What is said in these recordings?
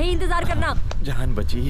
यही इंतजार करना। जान बची।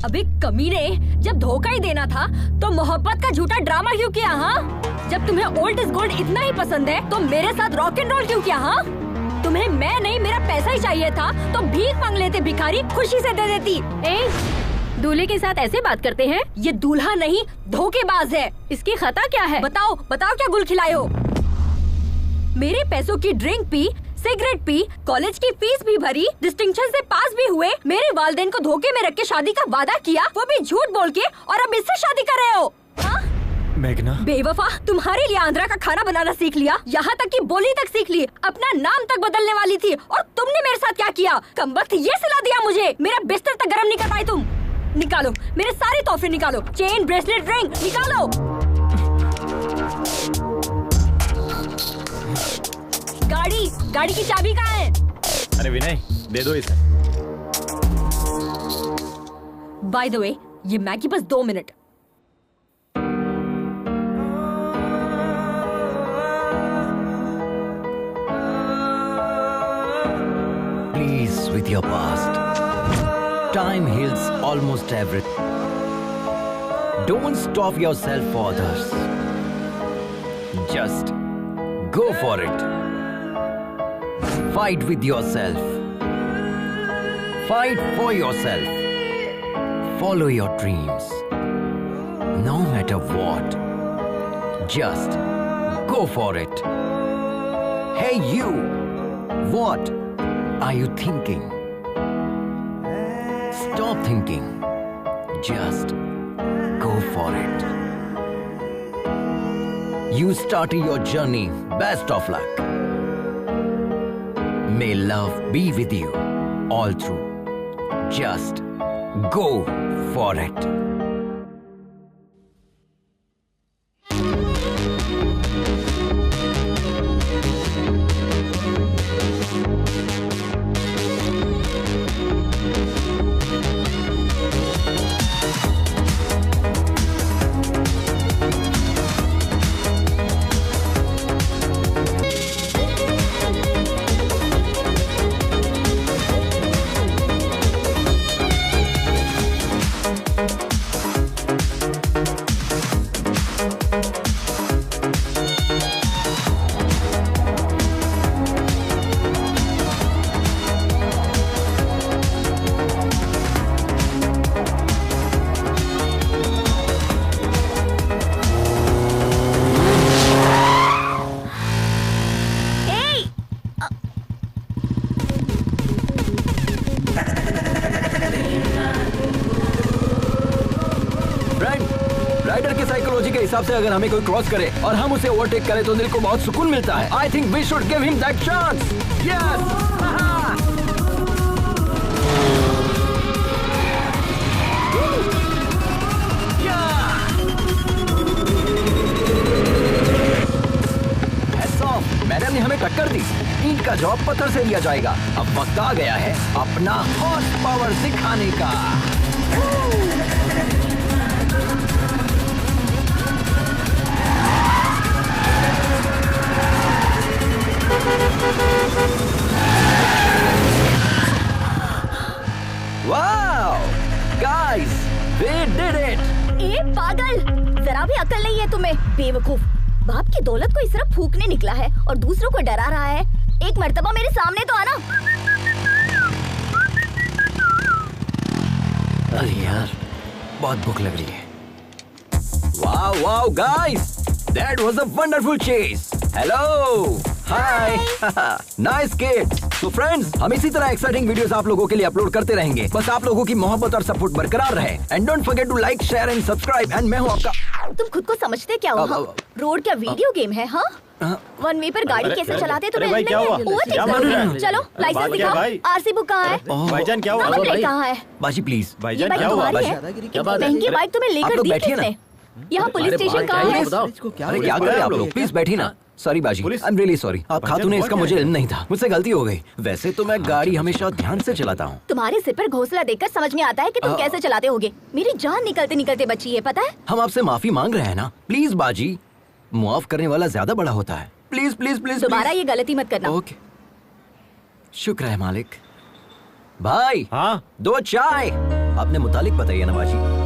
अबे कमीने, जब धोखा ही देना था तो मोहब्बत का झूठा ड्रामा क्यों किया? हाँ, जब तुम्हें ओल्ड इज गोल्ड इतना ही पसंद है तो मेरे साथ रॉक एंड रोल क्यों किया? हाँ, तुम्हें मैं नहीं मेरा पैसा ही चाहिए था तो भीख मांग लेते भिखारी, खुशी से दे देती। दूल्हे के साथ ऐसे बात करते हैं? ये दूल्हा नहीं धोखेबाज है। इसकी खता क्या है? बताओ बताओ, क्या गुल खिलाए हो? मेरे पैसों की drink P, cigarette P, college की फीस भी भरी, डिस्टिंक्शन से पास भी हुए, मेरे वालिदैन को धोखे में रख के शादी का वादा किया, वो भी झूठ बोल के, और अब इससे शादी कर रहे हो? हाँ? मेघना, बेवफा, तुम्हारे लिए आंध्रा का खाना बनाना सीख लिया, यहाँ तक कि बोली तक सीख ली, अपना नाम तक बदलने वाली थी, और तुमने मेरे साथ क्या किया? कमबख्त ये सलाह दिया मुझे, मेरा बिस्तर तक गर्म नहीं कर पाई तुम। निकालो मेरे सारे तोहफे, निकालो, चेन, ब्रेसलेट, रिंग निकालो। गाड़ी की चाबी कहाँ है? अरे विनय, दे दो इसे। बाय द वे, ये मैगी बस 2 minute. Please with your past. Time heals almost everything. Don't stop yourself for others. Just go for it. Fight with yourself. Fight for yourself. Follow your dreams. No matter what. Just go for it. Hey you! What are you thinking? Stop thinking. Just go for it. You started your journey. Best of luck. May love be with you all through. Just go for it. हिसाब से अगर हमें कोई cross करे और हम उसे overtake करें तो दिल को बहुत सुकून मिलता है। I think we should give him that chance. Yes. Madam ने हमें टक्कर दी, ईंट का जवाब पत्थर से दिया जाएगा। अब वक्त आ गया है अपना हॉर्स पावर दिखाने का। Wow! Guys, we did it! ए पागल, जरा भी अकल नहीं है तुम्हें, बेवकूफ। बाप की दौलत को इस तरह फूकने निकला है और दूसरों को डरा रहा है। एक मर्तबा मेरे सामने तो आना। अरे यार, बहुत भूख लग रही है। Wow, wow, guys! That was a wonderful chase. Hello! Hi! Nice kid! तो फ्रेंड्स, हम इसी तरह एक्साइटिंग वीडियोस आप लोगों के लिए अपलोड करते रहेंगे। बस आप लोगों की मोहब्बत और सपोर्ट बरकरार रहे। And don't forget to like, share and subscribe. And मैं हूँ आपका। तुम खुद को समझते क्या हो? हाँ? रोड क्या वीडियो गेम है? हाँ, वन वे पर गाड़ी कैसे चलाते तुम्हें भाई, क्या हुआ? क्या मालूम है? चलो लाइसेंस बात क्या दिखाओ। भाई? आरसी बुक कहाँ है? भाईजान क्या हुआ? नंबर प्लेट कहाँ है? बाजी प्लीज। ये भाईजान बाइक क्या हुआ? तुम्हारी है? क्या बात है? महंगी बाइक तुम्हें आप लेकर लोग दी बैठिए ना। किसने? यहाँ पुलिस स्टेशन कहाँ है? अरे क्या कर रहे हैं आप लोग? प्लीज बैठिए ना। सॉरी बाजी, आई एम रियली सॉरी। आप खातून ने इसका मुझे इल्म नहीं था, मुझसे गलती हो गई। वैसे तो मैं गाड़ी हमेशा ध्यान से चलाता हूँ। तुम्हारे सिर पर घोंसला देखकर समझ में आता है कि तुम कैसे चलाते होगे। मेरी जान निकलते निकलते बची है, पता है? हम आपसे माफी मांग रहे हैं ना। प्लीज बाजी, मुआफ करने वाला ज्यादा बड़ा होता है। प्लीज प्लीज प्लीज दोबारा ये गलती मत करना। ओके, शुक्र है मालिक। भाई हाँ 2 चाय अपने मुतालिक बताइए ना बाजी।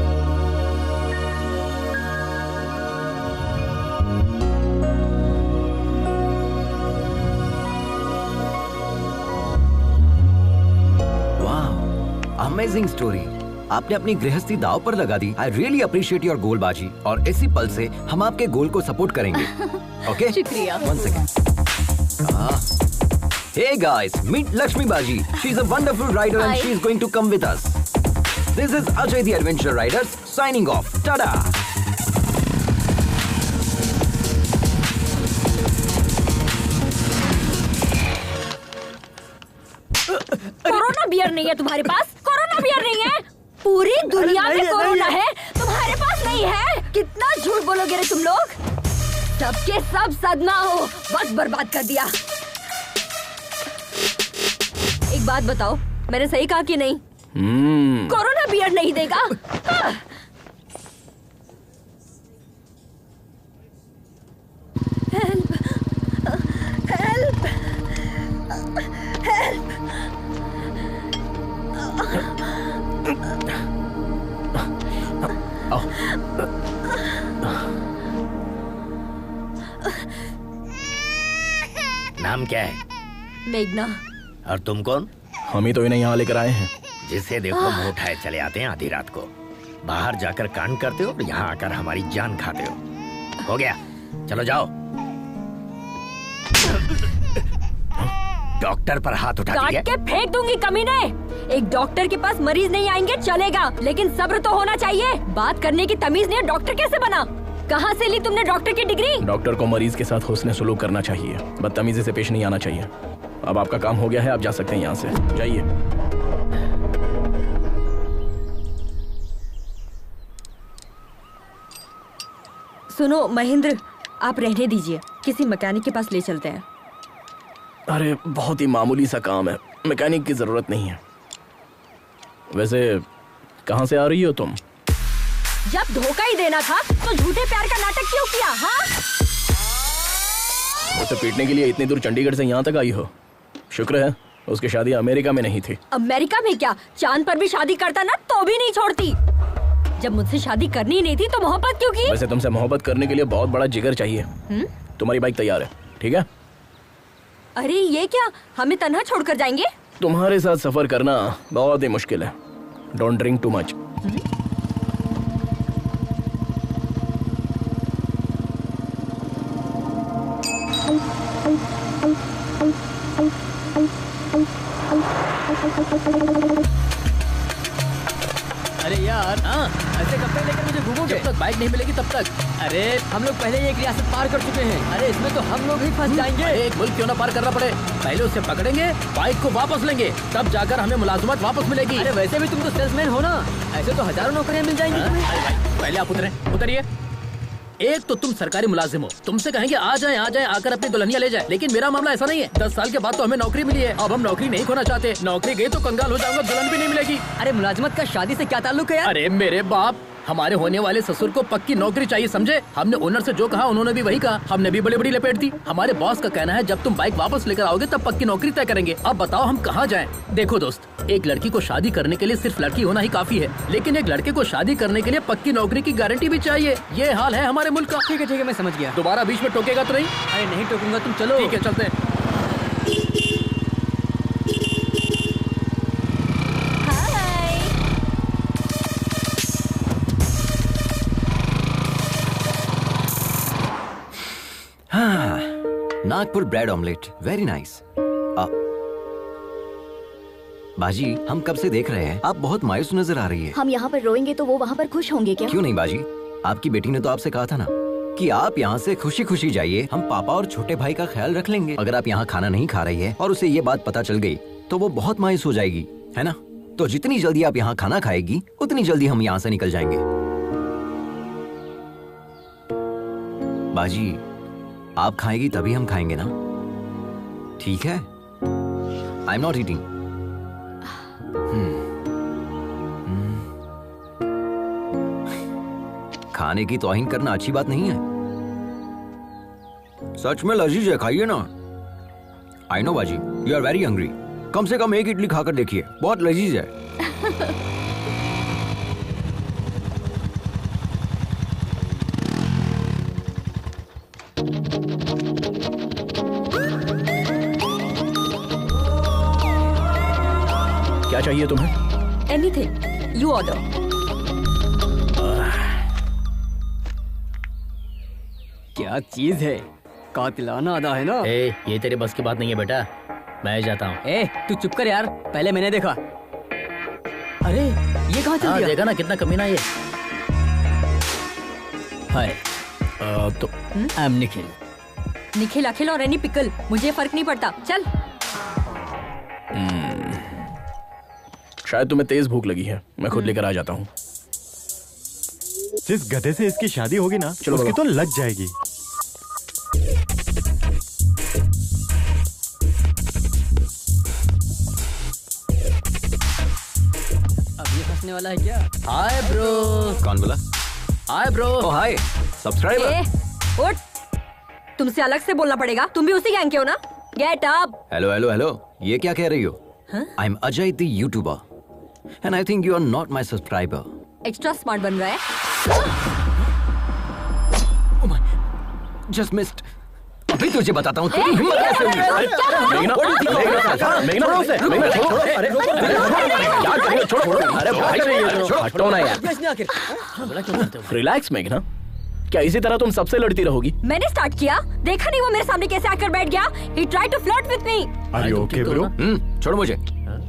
Amazing story. आपने अपनी गृहस्थी दाव पर लगा दी। I really appreciate your goal बाजी। और इसी पल से हम आपके गोल को सपोर्ट करेंगे। ओके, शुक्रिया। 1 second. Hey guys, meet Lakshmi Baji. She's a wonderful rider and Hi. she's going to come with us. This is Ajay the Adventure Riders signing off. Tada! Corona beer नहीं है तुम्हारे पास? Corona beer नहीं है? पूरी दुनिया में corona है, तुम्हारे पास नहीं है? कितना झूठ बोलोगे रे तुम लोग? सबके सब सदमा हो, वक्त बर्बाद कर दिया। एक बात बताओ, मैंने सही कहा कि नहीं? कोरोना बियर नहीं देगा? हाँ। हेल्प, हेल्प, नाम क्या है? मेघना। और तुम कौन? हम ही तो इन्हें यहाँ लेकर आए हैं। जिसे देखो मुंह उठाए चले आते हैं आधी रात को। बाहर जाकर कांड करते हो और यहाँ आकर हमारी जान खाते हो गया, चलो जाओ। डॉक्टर पर हाथ उठा काट दिया। के फेंक दूंगी कमीने। एक डॉक्टर के पास मरीज नहीं आएंगे चलेगा, लेकिन सब्र तो होना चाहिए। बात करने की तमीज नहीं है, डॉक्टर कैसे बना? कहाँ से ली तुमने डॉक्टर की डिग्री? डॉक्टर को मरीज के साथ हुस्न सलूक करना चाहिए, बदतमीजी से पेश नहीं आना चाहिए। अब आपका काम हो गया है, आप जा सकते हैं यहाँ से, जाइए। सुनो महेंद्र, आप रहने दीजिए, किसी मैकेनिक के पास ले चलते हैं। अरे बहुत ही मामूली सा काम है, मैकेनिक की जरूरत नहीं है। वैसे कहाँ से आ रही हो तुम? जब धोखा ही देना था तो झूठे प्यार का नाटक क्यों किया? हाँ, उसे पीटने के लिए इतनी दूर चंडीगढ़ से यहाँ तक आई हो। शुक्र है उसकी शादी अमेरिका में नहीं थी। अमेरिका में क्या, चांद पर भी शादी करता ना तो भी नहीं छोड़ती। जब मुझसे शादी करनी ही नहीं थी तो मोहब्बत क्यों की? वैसे तुमसे मोहब्बत करने के लिए बहुत बड़ा जिगर चाहिए। तुम्हारी बाइक तैयार है, ठीक है? अरे ये क्या, हमें तन्हा छोड़कर जाएंगे? तुम्हारे साथ सफर करना बहुत ही मुश्किल है। Don't drink too much. अरे यार, ऐसे कब तक लेकर मुझे घूमोगे? जब तक बाइक नहीं मिलेगी तब तक। अरे हम लोग पहले ही एक रियासत पार कर चुके हैं। अरे इसमें तो हम लोग ही फंस जाएंगे। एक मुल्क क्यों ना पार करना पड़े, पहले उसे पकड़ेंगे, बाइक को वापस लेंगे, तब जाकर हमें मुलाजमत वापस मिलेगी। अरे वैसे भी तुम तो सेल्समैन हो ना, ऐसे तो हजारों नौकरियां मिल जाएंगी तुम्हें। अरे भाई, पहले आप उतरिए। एक तो तुम सरकारी मुलाजिम हो, तुमसे कहेंगे आ जाएं आकर अपनी दुल्हनिया ले जाए, लेकिन मेरा मामला ऐसा नहीं है। 10 साल के बाद तो हमें नौकरी मिली है, अब हम नौकरी नहीं खोना चाहते। नौकरी गई तो कंगाल हो जाऊंगा, दुल्हन भी नहीं मिलेगी। अरे मुलाजमत का शादी से क्या ताल्लुक है यार? अरे मेरे बाप, हमारे होने वाले ससुर को पक्की नौकरी चाहिए, समझे? हमने ओनर से जो कहा उन्होंने भी वही कहा, हमने भी बड़ी बड़ी लपेट दी। हमारे बॉस का कहना है जब तुम बाइक वापस लेकर आओगे तब पक्की नौकरी तय करेंगे। अब बताओ हम कहाँ जाएं? देखो दोस्त, एक लड़की को शादी करने के लिए सिर्फ लड़की होना ही काफी है, लेकिन एक लड़के को शादी करने के लिए पक्की नौकरी की गारंटी भी चाहिए। ये हाल है हमारे मुल्क का। ठीक है मैं समझ गया। दोबारा बीच में टोकेगा तो नहीं? अरे नहीं टोकूंगा, तुम चलो। ठीक है, चलते हैं। Nagpur bread omelette, very nice. बाजी, हम कब से देख रहे हैं, आप बहुत मायूस नजर आ रही है। हम यहाँ पर रोएंगे तो वो वहाँ पर खुश होंगे क्या? क्यों नहीं बाजी, आपकी बेटी ने तो आपसे कहा था ना कि आप यहाँ से खुशी खुशी जाइए, हम पापा और छोटे भाई का ख्याल रख लेंगे। अगर आप यहाँ खाना नहीं खा रही है और उसे ये बात पता चल गई तो वो बहुत मायूस हो जाएगी, है ना? तो जितनी जल्दी आप यहाँ खाना खाएगी उतनी जल्दी हम यहाँ से निकल जाएंगे। बाजी, आप खाएगी तभी हम खाएंगे ना, ठीक है? I am not eating. खाने की तौहीन करना अच्छी बात नहीं है। सच में लजीज है, खाइए ना। आई नो बाजी, यू आर वेरी हंग्री। कम से कम एक इडली खाकर देखिए, बहुत लजीज है। क्या चाहिए तुम्हें? Anything you order. क्या चीज है, कातिलाना अदा है ना। ए, ये तेरे बस की बात नहीं है बेटा, मैं जाता हूँ। ए तू चुप कर यार, पहले मैंने देखा। अरे ये कहाँ चल गया? देखा ना कितना कमीना ये। हाय तो आई एम निखिल। निखिल, अखिल और एनी पिकल, मुझे फर्क नहीं पड़ता। चल। शायद तुम्हें तेज भूख लगी है, मैं खुद लेकर आ जाता हूँ। जिस गधे से इसकी शादी होगी ना, उसकी तो लग जाएगी। अब ये फंसने वाला है क्या? Hi bro. कौन बोला? Hi bro. ओ हाय सब्सक्राइबर। ए, उठ। तुमसे अलग से बोलना पड़ेगा, तुम भी उसी गैंग के हो ना? Get up. Hello hello hello, ये क्या कह रही हो? I am Ajay the YouTuber and I think you are not my subscriber. Extra smart बन रहा है। Just missed. अभी तुझे बताता हूँ तेरी हिम्मत कैसे हुई। हटो ना यार। रिलैक्स मेघना, क्या इसी तरह तुम सबसे लड़ती रहोगी? मैंने स्टार्ट किया, देखा नहीं वो मेरे सामने कैसे आकर बैठ गया। He tried to flirt with me. Are you okay, bro? छोड़ो मुझे।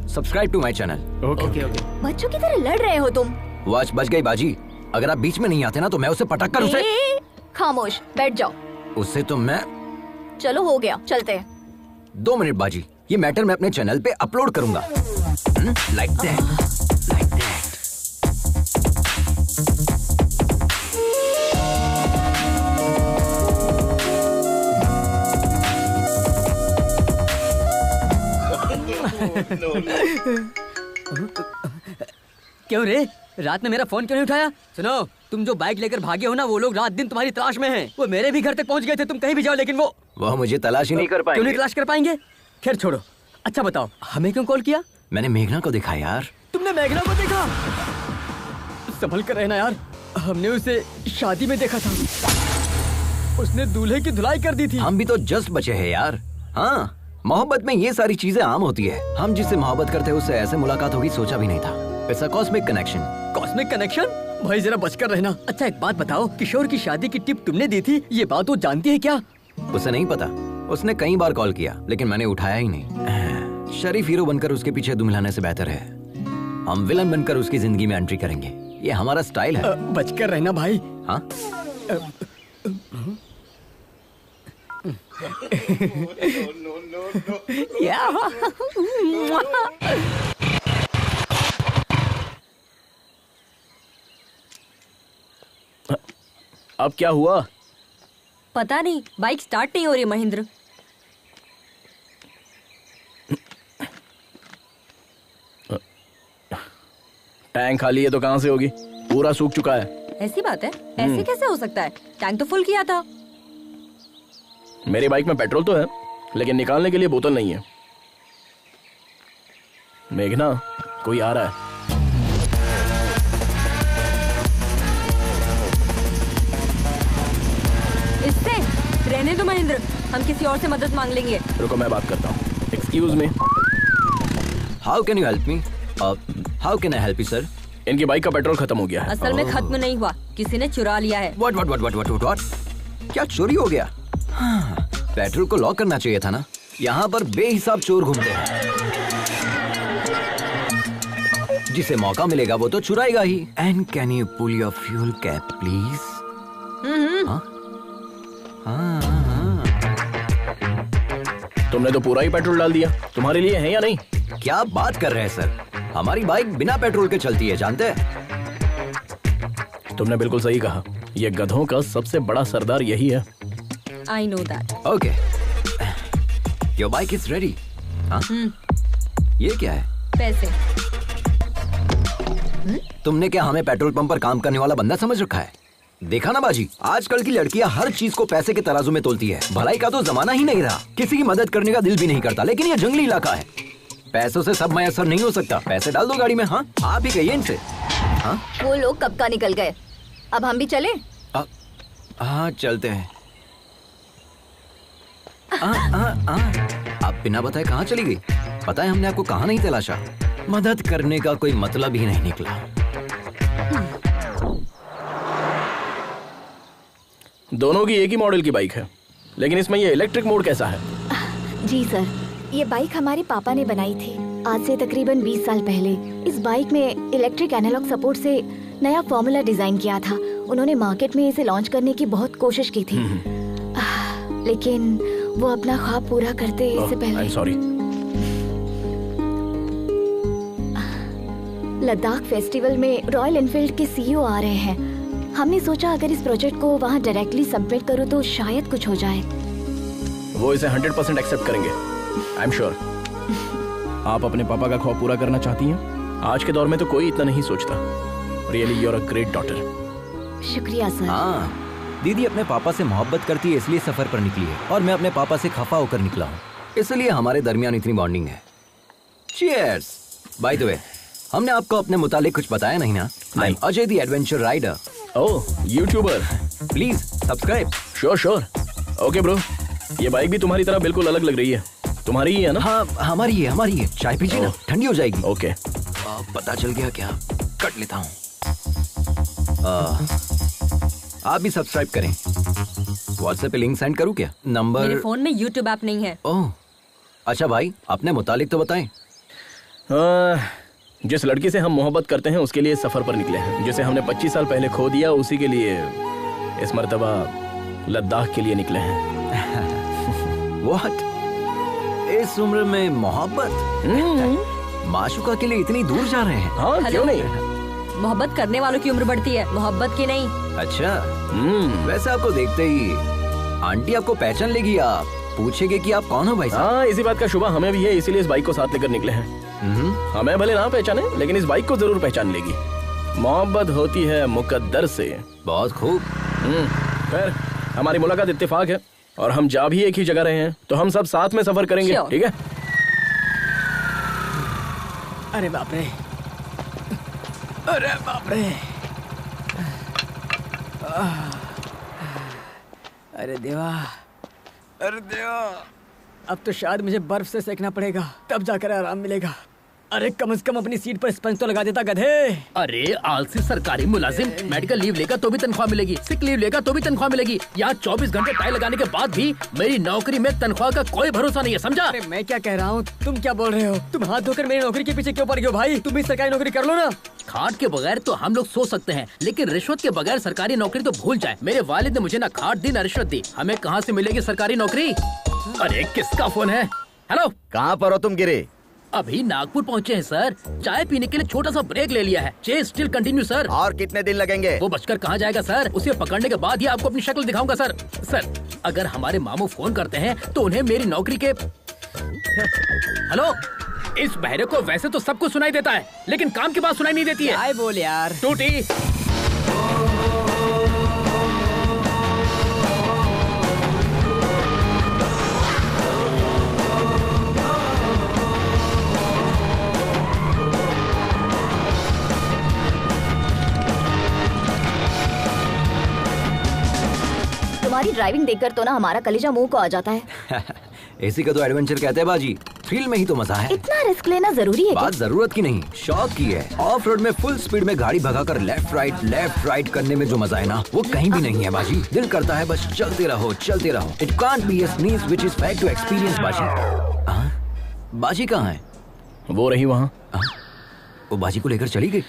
Subscribe to my channel. Okay. बच्चों की तरह लड़ रहे हो तुम। वॉच बच गई बाजी। अगर आप बीच में नहीं आते ना तो मैं उसे पटक कर उसे। खामोश बैठ जाओ। उससे तो मैं। चलो हो गया, चलते हैं। 2 मिनट बाजी, ये मैटर मैं अपने चैनल पे अपलोड करूंगा। Like that, like that. क्यों रे, रात में मेरा फोन क्यों नहीं उठाया? सुनो, तुम जो बाइक लेकर भागे हो ना, वो लोग रात दिन तुम्हारी तलाश में हैं। वो मेरे भी घर तक पहुंच गए थे, तुम कहीं भी जाओ, लेकिन वो मुझे तलाश ही नहीं कर क्यों नहीं पाएंगे। तलाश कर पाएंगे? खैर छोड़ो। अच्छा बताओ, हमें क्यों कॉल किया? मैंने मेघना को देखा यार। तुमने मेघना को देखा? संभल कर रहना यार, हमने उसे शादी में देखा था। उसने दूल्हे की धुलाई कर दी थी। हम भी तो जस्ट बचे हैं यार। हाँ, मोहब्बत में ये सारी चीजें आम होती है। हम जिससे मोहब्बत करते हैं उससे ऐसे मुलाकात होगी सोचा भी नहीं था। It's a cosmic connection. Cosmic connection? भाई जरा बचकर रहना। अच्छा एक बात बताओ, किशोर की शादी की टिप तुमने दी थी, ये बात वो जानती है क्या? उसे नहीं पता। उसने कई बार कॉल किया लेकिन मैंने उठाया ही नहीं। शरीफ हीरो बनकर उसके पीछे दुम हिलाने से बेहतर है हम विलन बनकर उसकी जिंदगी में एंट्री करेंगे। ये हमारा स्टाइल है। बचकर रहना भाई। हाँ? अब क्या हुआ? पता नहीं, बाइक स्टार्ट नहीं हो रही महेंद्र। टैंक खाली है तो कहाँ से होगी? पूरा सूख चुका है। ऐसी बात है? ऐसे कैसे हो सकता है? टैंक तो फुल किया था। मेरी बाइक में पेट्रोल तो है लेकिन निकालने के लिए बोतल नहीं है। मेघना, कोई आ रहा है। इससे रहने दो महेंद्र, हम किसी और से मदद मांग लेंगे। रुको मैं बात करता हूँ। Excuse me. How can you help me? How can I help you sir? इनकी बाइक का पेट्रोल खत्म हो गया है। असल में खत्म नहीं हुआ, किसी ने चुरा लिया है। व्हाट? क्या चोरी हो गया? हाँ, पेट्रोल को लॉक करना चाहिए था ना। यहाँ पर बेहिसाब चोर घूमते हैं। जिसे मौका मिलेगा वो तो चुराएगा ही। And can you pull your fuel cap please? तुमने तो पूरा ही पेट्रोल डाल दिया। तुम्हारे लिए है या नहीं? क्या बात कर रहे हैं सर, हमारी बाइक बिना पेट्रोल के चलती है, जानते हैं? तुमने बिल्कुल सही कहा, ये गधों का सबसे बड़ा सरदार यही है। I know that. Okay, your bike is ready. ये क्या है? पैसे। तुमने क्या हमें पेट्रोल पंप पर काम करने वाला बंदा समझ रखा है? देखा ना बाजी, आजकल की लड़कियां हर चीज को पैसे के तराजू में तोलती है। भलाई का तो जमाना ही नहीं रहा, किसी की मदद करने का दिल भी नहीं करता। लेकिन ये जंगली इलाका है, पैसों से सब मैसर नहीं हो सकता। पैसे डाल दो गाड़ी में। हाँ, आप ही कहिए इनसे। हाँ, वो लोग कब का निकल गए, अब हम भी चले? हाँ चलते हैं। आप बिना बताए कहाँ चली गई? पता है हमने आपको कहाँ नहीं तलाशा। मदद करने का कोई मतलब ही नहीं निकला। दोनों की एक ही मॉडल की बाइक है, लेकिन इसमें ये इलेक्ट्रिक मोड कैसा है? जी सर, ये बाइक हमारे पापा ने बनाई थी आज से तकरीबन 20 साल पहले। इस बाइक में इलेक्ट्रिक एनालॉग सपोर्ट से नया फॉर्मूला डिजाइन किया था। उन्होंने मार्केट में इसे लॉन्च करने की बहुत कोशिश की थी, लेकिन वो अपना ख्वाब पूरा करते इससे पहले। सॉरी। लद्दाख फेस्टिवल में रॉयल एनफील्ड के सीईओ आ रहे हैं। हमने सोचा अगर इस प्रोजेक्ट को वहाँ डायरेक्टली सबमिट करूँ तो शायद कुछ हो जाए। वो इसे 100% एक्सेप्ट करेंगे, आई एम श्योर। आप अपने पापा का ख्वाब पूरा करना चाहती हैं? आज के दौर में तो कोई इतना नहीं सोचता। Really you are a great daughter. शुक्रिया सर। हाँ, दीदी अपने पापा से मोहब्बत करती है, इसलिए सफर पर निकली है, और मैं अपने पापा से खफा होकर निकला हूँ, इसलिए हमारे दरमियान इतनी बॉन्डिंग है। चीयर्स। बाय द वे, हमने आपको अपने मुतालिक कुछ बताया नहीं ना? I am Ajay the adventure rider. Oh, YouTuber. Please subscribe. Sure. Okay bro, ये बाइक भी तुम्हारी तरह बिल्कुल अलग लग रही है। तुम्हारी ही है ना? हाँ, हमारी है। चाय पीजिए ना, ठंडी हो जाएगी। ओके। पता चल गया क्या? कट लेता हूँ। आप भी सब्सक्राइब करें। व्हाट्सएप पे लिंक सेंड करूँ क्या? नंबर? मेरे फोन में यूट्यूब ऐप नहीं है। ओह, अच्छा भाई, अपने मुतालिक तो बताएं। जिस लड़की से हम मोहब्बत करते हैं उसके लिए सफर पर निकले हैं। जिसे हमने 25 साल पहले खो दिया, उसी के लिए इस मर्तबा लद्दाख के लिए निकले हैं। What? इस उम्र में मोहब्बत? माशुका के लिए इतनी दूर जा रहे हैं? हाँ, क्यों नहीं? मोहब्बत करने वालों की उम्र बढ़ती है, मोहब्बत की नहीं। अच्छा। वैसे आपको देखते ही आंटी आपको पहचान लेगी, आप पूछेगी कि आप कौन हो भाई साहब। हाँ, इसी बात का शुबा हमें भी है, इसीलिए इस बाइक को साथ लेकर निकले हैं। हमें भले ना पहचाने, लेकिन इस बाइक को जरूर पहचान लेगी। मोहब्बत होती है मुकद्दर से। बहुत खूब। खैर, हमारी मुलाकात इत्तेफाक है और हम जा भी एक ही जगह रहे हैं, तो हम सब साथ में सफर करेंगे, ठीक है? अरे बाप रे, अरे बाप रे, अरे देवा, अरे देवा, अब तो शायद मुझे बर्फ से सेकना पड़ेगा, तब जाकर आराम मिलेगा। अरे कम से कम अपनी सीट पर स्पंज तो लगा देता गधे। अरे आलसी सरकारी मुलाजिम, मेडिकल लीव लेगा तो भी तनख्वाह मिलेगी, सिक लीव लेगा तो भी तनख्वाह मिलेगी। यहाँ 24 घंटे टाई लगाने के बाद भी मेरी नौकरी में तनख्वाह का कोई भरोसा नहीं है, समझा? अरे मैं क्या कह रहा हूँ, तुम क्या बोल रहे हो? तुम हाथ धोकर मेरी नौकरी के पीछे क्यों पड़ गए हो भाई? तुम भी सरकारी नौकरी कर लो ना। खाट के बगैर तो हम लोग सोच सकते हैं, लेकिन रिश्वत के बगैर सरकारी नौकरी तो भूल जाए। मेरे वालिद ने मुझे ना खाट दी ना रिश्वत दी, हमें कहाँ से मिलेगी सरकारी नौकरी? अरे किसका फोन है? हेलो, कहाँ पर हो तुम गिरे? अभी नागपुर पहुँचे हैं सर, चाय पीने के लिए छोटा सा ब्रेक ले लिया है। Chase still continue sir. और कितने दिन लगेंगे? वो बचकर कहाँ जाएगा सर, उसे पकड़ने के बाद ही आपको अपनी शक्ल दिखाऊंगा सर। सर, अगर हमारे मामू फोन करते हैं तो उन्हें मेरी नौकरी के हेलो, इस बहरे को वैसे तो सब कुछ सुनाई देता है, लेकिन काम की बात सुनाई नहीं देती है। आए बोल यार टूटी। तुम्हारी ड्राइविंग देखकर तो ना हमारा कलेजा मुंह को आ जाता है। इसी का तो एडवेंचर कहते हैं बाजी, थ्रिल में ही तो मजा है। इतना रिस्क लेना जरूरी है? बात जरूरत की नहीं, शौक की है। ऑफ रोड में फुल स्पीड में गाड़ी भगाकर लेफ्ट राइट करने में जो मजा है ना, वो कहीं भी नहीं है बाजी। दिल करता है बस चलते रहो। It can't be a sneeze which is fact to experience बाजी। बाजी कहाँ है? वो रही वहाँ। वो बाजी को लेकर चली गई।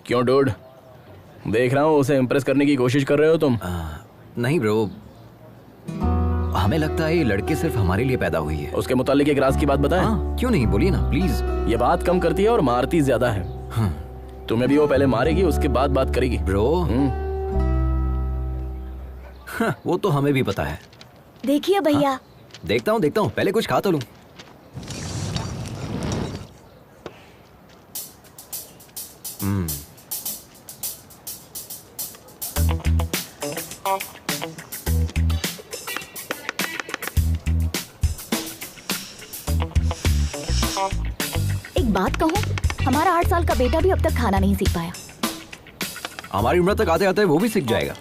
क्यों डूड, देख रहा हूँ उसे इम्प्रेस करने की कोशिश कर रहे हो तुम। नहीं ब्रो, हमें लगता है ये लड़की सिर्फ हमारे लिए पैदा हुई है। उसके मुतालिक एक राज की बात बताएं? क्यों नहीं, बोलिए ना प्लीज। ये बात कम करती है और मारती ज्यादा है। तुम्हें भी वो पहले मारेगी, उसके बाद बात करेगी। ब्रो वो तो हमें भी पता है। देखिए भैया। देखता हूँ, पहले कुछ खा तो लूं। एक बात कहूँ, हमारा 8 साल का बेटा भी अब तक खाना नहीं सीख पाया। हमारी उम्र तक आते आते वो भी सीख जाएगा।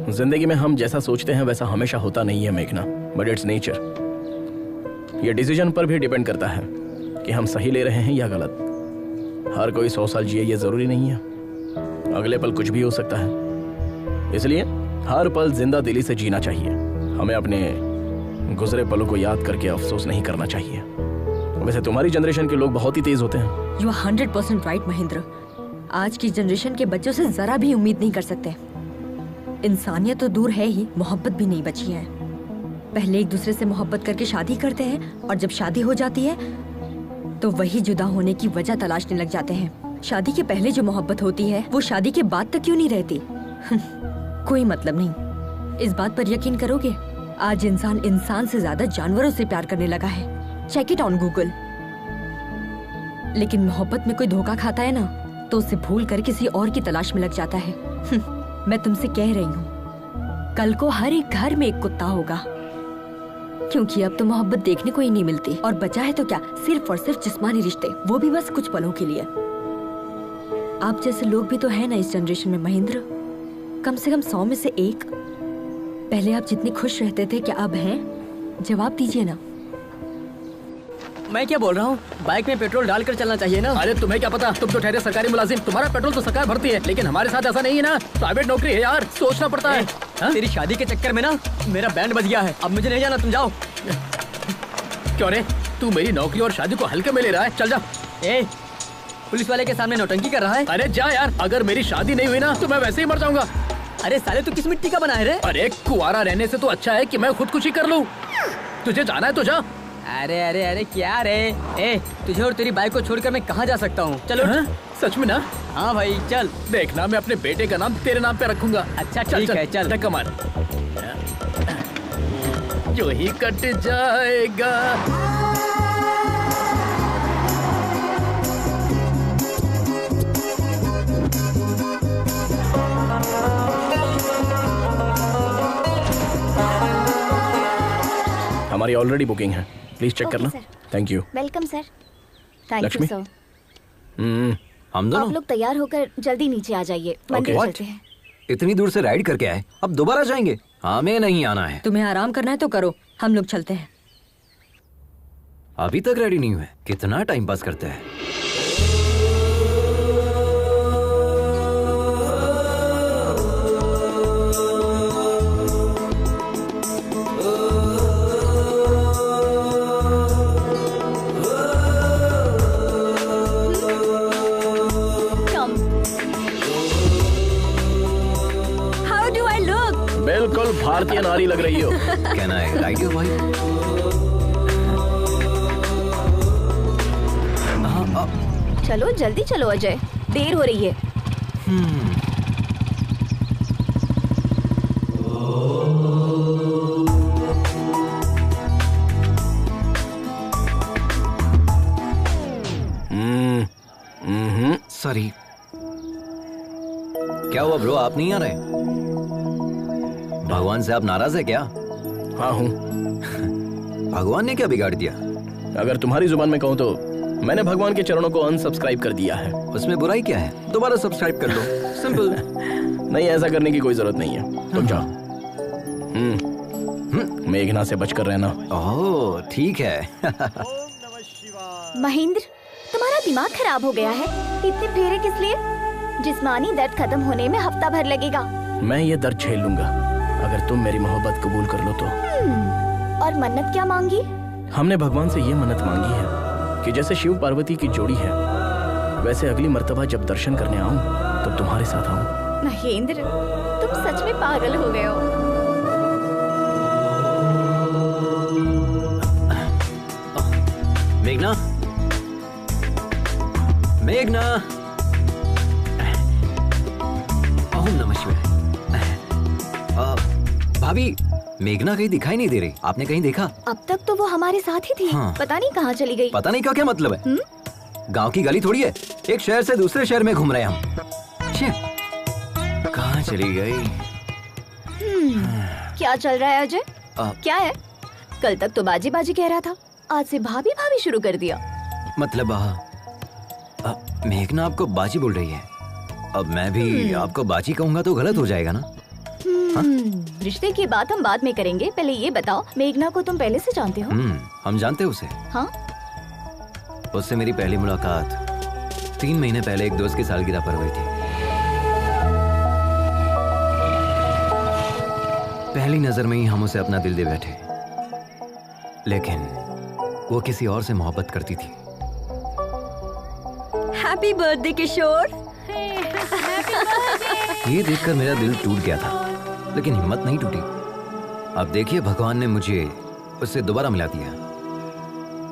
जिंदगी में हम जैसा सोचते हैं वैसा हमेशा होता नहीं है मेघना, बट इट्स नेचर। ये डिसीजन पर भी डिपेंड करता है कि हम सही ले रहे हैं या गलत। हर कोई 100 साल जिए ये जरूरी नहीं है, अगले पल कुछ भी हो सकता है। इसलिए हर पल जिंदा दिली से जीना चाहिए। हमें अपने गुजरे पलों को याद करके अफसोस नहीं करना चाहिए। वैसे तुम्हारी जनरेशन के लोग बहुत ही तेज होते हैं। You are 100% right Mahendra. आज की जनरेशन के बच्चों से जरा भी उम्मीद नहीं कर सकते। इंसानियत तो दूर है ही, मोहब्बत भी नहीं बची है। पहले एक दूसरे से मोहब्बत करके शादी करते हैं और जब शादी हो जाती है तो वही जुदा होने की वजह तलाशने लग जाते हैं। शादी के पहले जो मोहब्बत होती है वो शादी के बाद तक क्यों नहीं रहती? कोई मतलब नहीं। इस बात पर यकीन करोगे, आज इंसान से ज्यादा जानवरों से प्यार करने लगा है। Check it on Google. लेकिन मोहब्बत में कोई धोखा खाता है ना तो उसे भूल कर किसी और की तलाश में लग जाता है। मैं तुमसे कह रही हूँ, कल को हर एक घर में एक कुत्ता होगा, क्योंकि अब तो मोहब्बत देखने को ही नहीं मिलती। और बचा है तो क्या, सिर्फ और सिर्फ जिस्मानी रिश्ते, वो भी बस कुछ पलों के लिए। आप जैसे लोग भी तो है ना इस जनरेशन में महेंद्र, कम से कम 100 में से एक। पहले आप जितने खुश रहते थे, क्या अब हैं? जवाब दीजिए ना। मैं क्या बोल रहा हूँ, बाइक में पेट्रोल डालकर चलना चाहिए ना। अरे तुम्हें क्या पता, तुम तो ठहरे सरकारी मुलाजिम, तुम्हारा पेट्रोल तो सरकार भरती है, लेकिन हमारे साथ ऐसा नहीं है ना। प्राइवेट नौकरी है यार, सोचना पड़ता है। तेरी शादी के चक्कर में ना मेरा बैंड बज गया है। अब मुझे नहीं जाना, तुम जाओ। क्यों रे, तू मेरी नौकरी और शादी को हल्के में ले रहा है? चल जा। पुलिस वाले के सामने नौटंकी कर रहा है। अरे जा यार, अगर मेरी शादी नहीं हुई ना तो मैं वैसे ही मर जाऊंगा। अरे साले, तू किस मिट्टी का बना है रे? अरे कुआरा रहने से तो अच्छा है कि मैं खुदकुशी कर लूं। तुझे जाना है तो जा। अरे अरे अरे क्या रे? तुझे और तेरी बाइक को छोड़कर मैं कहाँ जा सकता हूँ? चलो। सच में ना? हाँ भाई चल। देखना, मैं अपने बेटे का नाम तेरे नाम पे रखूंगा। अच्छा ठीक है, चल। कमाल, जो ही कट जाएगा। हमारी ऑलरेडी बुकिंग है, प्लीज चेक करना। Thank you. Welcome sir. Thank you Lakshmi? Sir. हम दोनों आप लोग तैयार होकर जल्दी नीचे आ जाइए, मंदिर चलते हैं। इतनी दूर से राइड करके आए, अब दोबारा जाएंगे? हमें नहीं आना है। तुम्हें आराम करना है तो करो, हम लोग चलते हैं। अभी तक रेडी नहीं हुए, कितना टाइम पास करते हैं। How do I look? बिल्कुल भारतीय नारी लग रही हो। Can I ride you, भाई? चलो जल्दी चलो अजय, देर हो रही है। सॉरी। क्या हुआ ब्रो, आप नहीं आ रहे? भगवान से आप नाराज है क्या? हाँ हूँ। भगवान ने क्या बिगाड़ दिया? अगर तुम्हारी जुबान में कहूँ तो मैंने भगवान के चरणों को अनसब्सक्राइब कर दिया है। उसमें बुराई क्या है? दोबारा सब्सक्राइब कर लो, सिंपल। नहीं, ऐसा करने की कोई जरूरत नहीं है, तुम जाओ। मेघना से बचकर रहना। ओह ठीक है। महेंद्र, तुम्हारा दिमाग खराब हो गया है। इतने फेरे किस लिए? जिस्मानी दर्द खत्म होने में हफ्ता भर लगेगा। मैं ये दर्द झेल लूंगा अगर तुम मेरी मोहब्बत कबूल कर लो तो। और मन्नत क्या मांगी? हमने भगवान से ये मन्नत मांगी है कि जैसे शिव पार्वती की जोड़ी है वैसे अगली मर्तबा जब दर्शन करने आऊं तो तुम्हारे साथ आऊं। महेंद्र, तुम सच में पागल हो गए हो। मेघना, मेघना, ओम नमः शिवाय। भाभी, मेघना कहीं दिखाई नहीं दे रही, आपने कहीं देखा? अब तक तो वो हमारे साथ ही थी। हाँ। पता नहीं कहाँ चली गई। पता नहीं का क्या मतलब है? गांव की गली थोड़ी है, एक शहर से दूसरे शहर में घूम रहे हैं हम। कहाँ चली गई? क्या चल रहा है अजय? क्या है? कल तक तो बाजी बाजी कह रहा था, आज से भाभी भाभी शुरू कर दिया। मतलब मेघना आपको बाजी बोल रही है। अब मैं भी आपको बाजी कहूंगा तो गलत हो जाएगा ना? रिश्ते की बात हम बाद में करेंगे, पहले ये बताओ, मेघना को तुम पहले से जानते हो? हम जानते हैं उसे। हाँ? उससे मेरी पहली मुलाकात 3 महीने पहले एक दोस्त की सालगिरह पर हुई थी। पहली नजर में ही हम उसे अपना दिल दे बैठे, लेकिन वो किसी और से मोहब्बत करती थी। हैप्पी बर्थडे किशोर। ये देखकर मेरा दिल टूट गया था, लेकिन हिम्मत नहीं टूटी। अब देखिए, भगवान ने मुझे उससे दोबारा मिला दिया।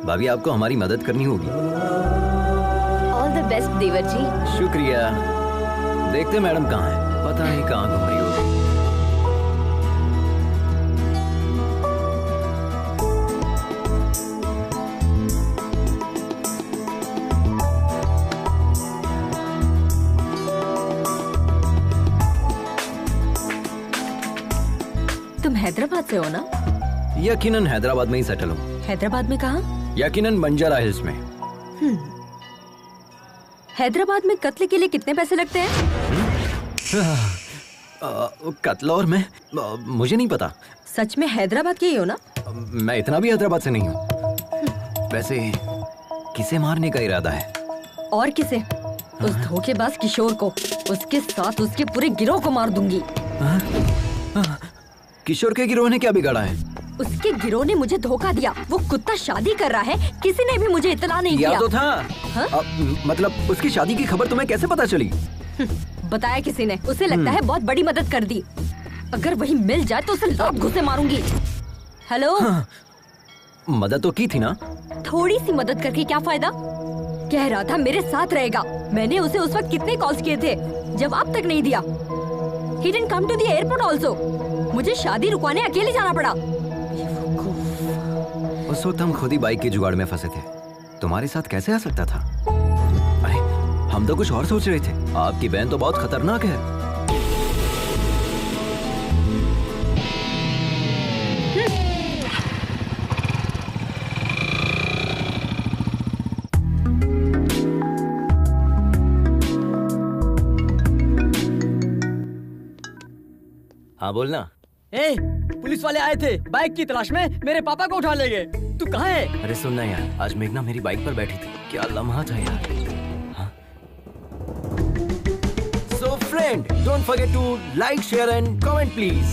भाभी, आपको हमारी मदद करनी होगी। ऑल द बेस्ट देवर जी। शुक्रिया। देखते मैडम कहाँ है, पता नहीं कहाँ घूम रही होगी। तुम हैदराबाद से हो ना? यकीनन हैदराबाद में ही सेटल हूँ। हैदराबाद में कहाँ? यकीनन बंजारा हिल्स में। हैदराबाद में कत्ल के लिए कितने पैसे लगते हैं? कत्ल और मैं मुझे नहीं पता। सच में हैदराबाद के ही हो ना? मैं इतना भी हैदराबाद से नहीं हूँ। वैसे किसे मारने का इरादा है? और किसे? उस धोखेबाज किशोर को, उसके साथ उसके पूरे गिरोह को मार दूंगी। किशोर के गिरोह ने क्या बिगाड़ा है? उसके गिरोह ने मुझे धोखा दिया। वो कुत्ता शादी कर रहा है, किसी ने भी मुझे इतला नहीं दिया। तो था। मतलब उसकी शादी की खबर तुम्हें कैसे पता चली? बताया किसी ने। उसे लगता है बहुत बड़ी मदद कर दी। अगर वही मिल जाए तो उसे लात घुसे मारूंगी। हेलो? मदद तो की थी ना? थोड़ी सी मदद करके क्या फायदा? कह रहा था मेरे साथ रहेगा। मैंने उसे उस वक्त कितने कॉल्स किए थे, जवाब तक नहीं दिया। He didn't come to the airport also. मुझे शादी रुकवाने अकेले जाना पड़ा। उस वक्त हम खुद ही बाइक के जुगाड़ में फंसे थे। तुम्हारे साथ कैसे आ सकता था? अरे हम तो कुछ और सोच रहे थे। आपकी बहन तो बहुत खतरनाक है। हाँ बोलना। ए, पुलिस वाले आए थे बाइक की तलाश में, मेरे पापा को उठा ले गए। तू कहाँ है? अरे सुनना यार, आज मेघना मेरी बाइक पर बैठी थी। क्या लम्हा था यार। So friend, don't forget to like, share and comment please.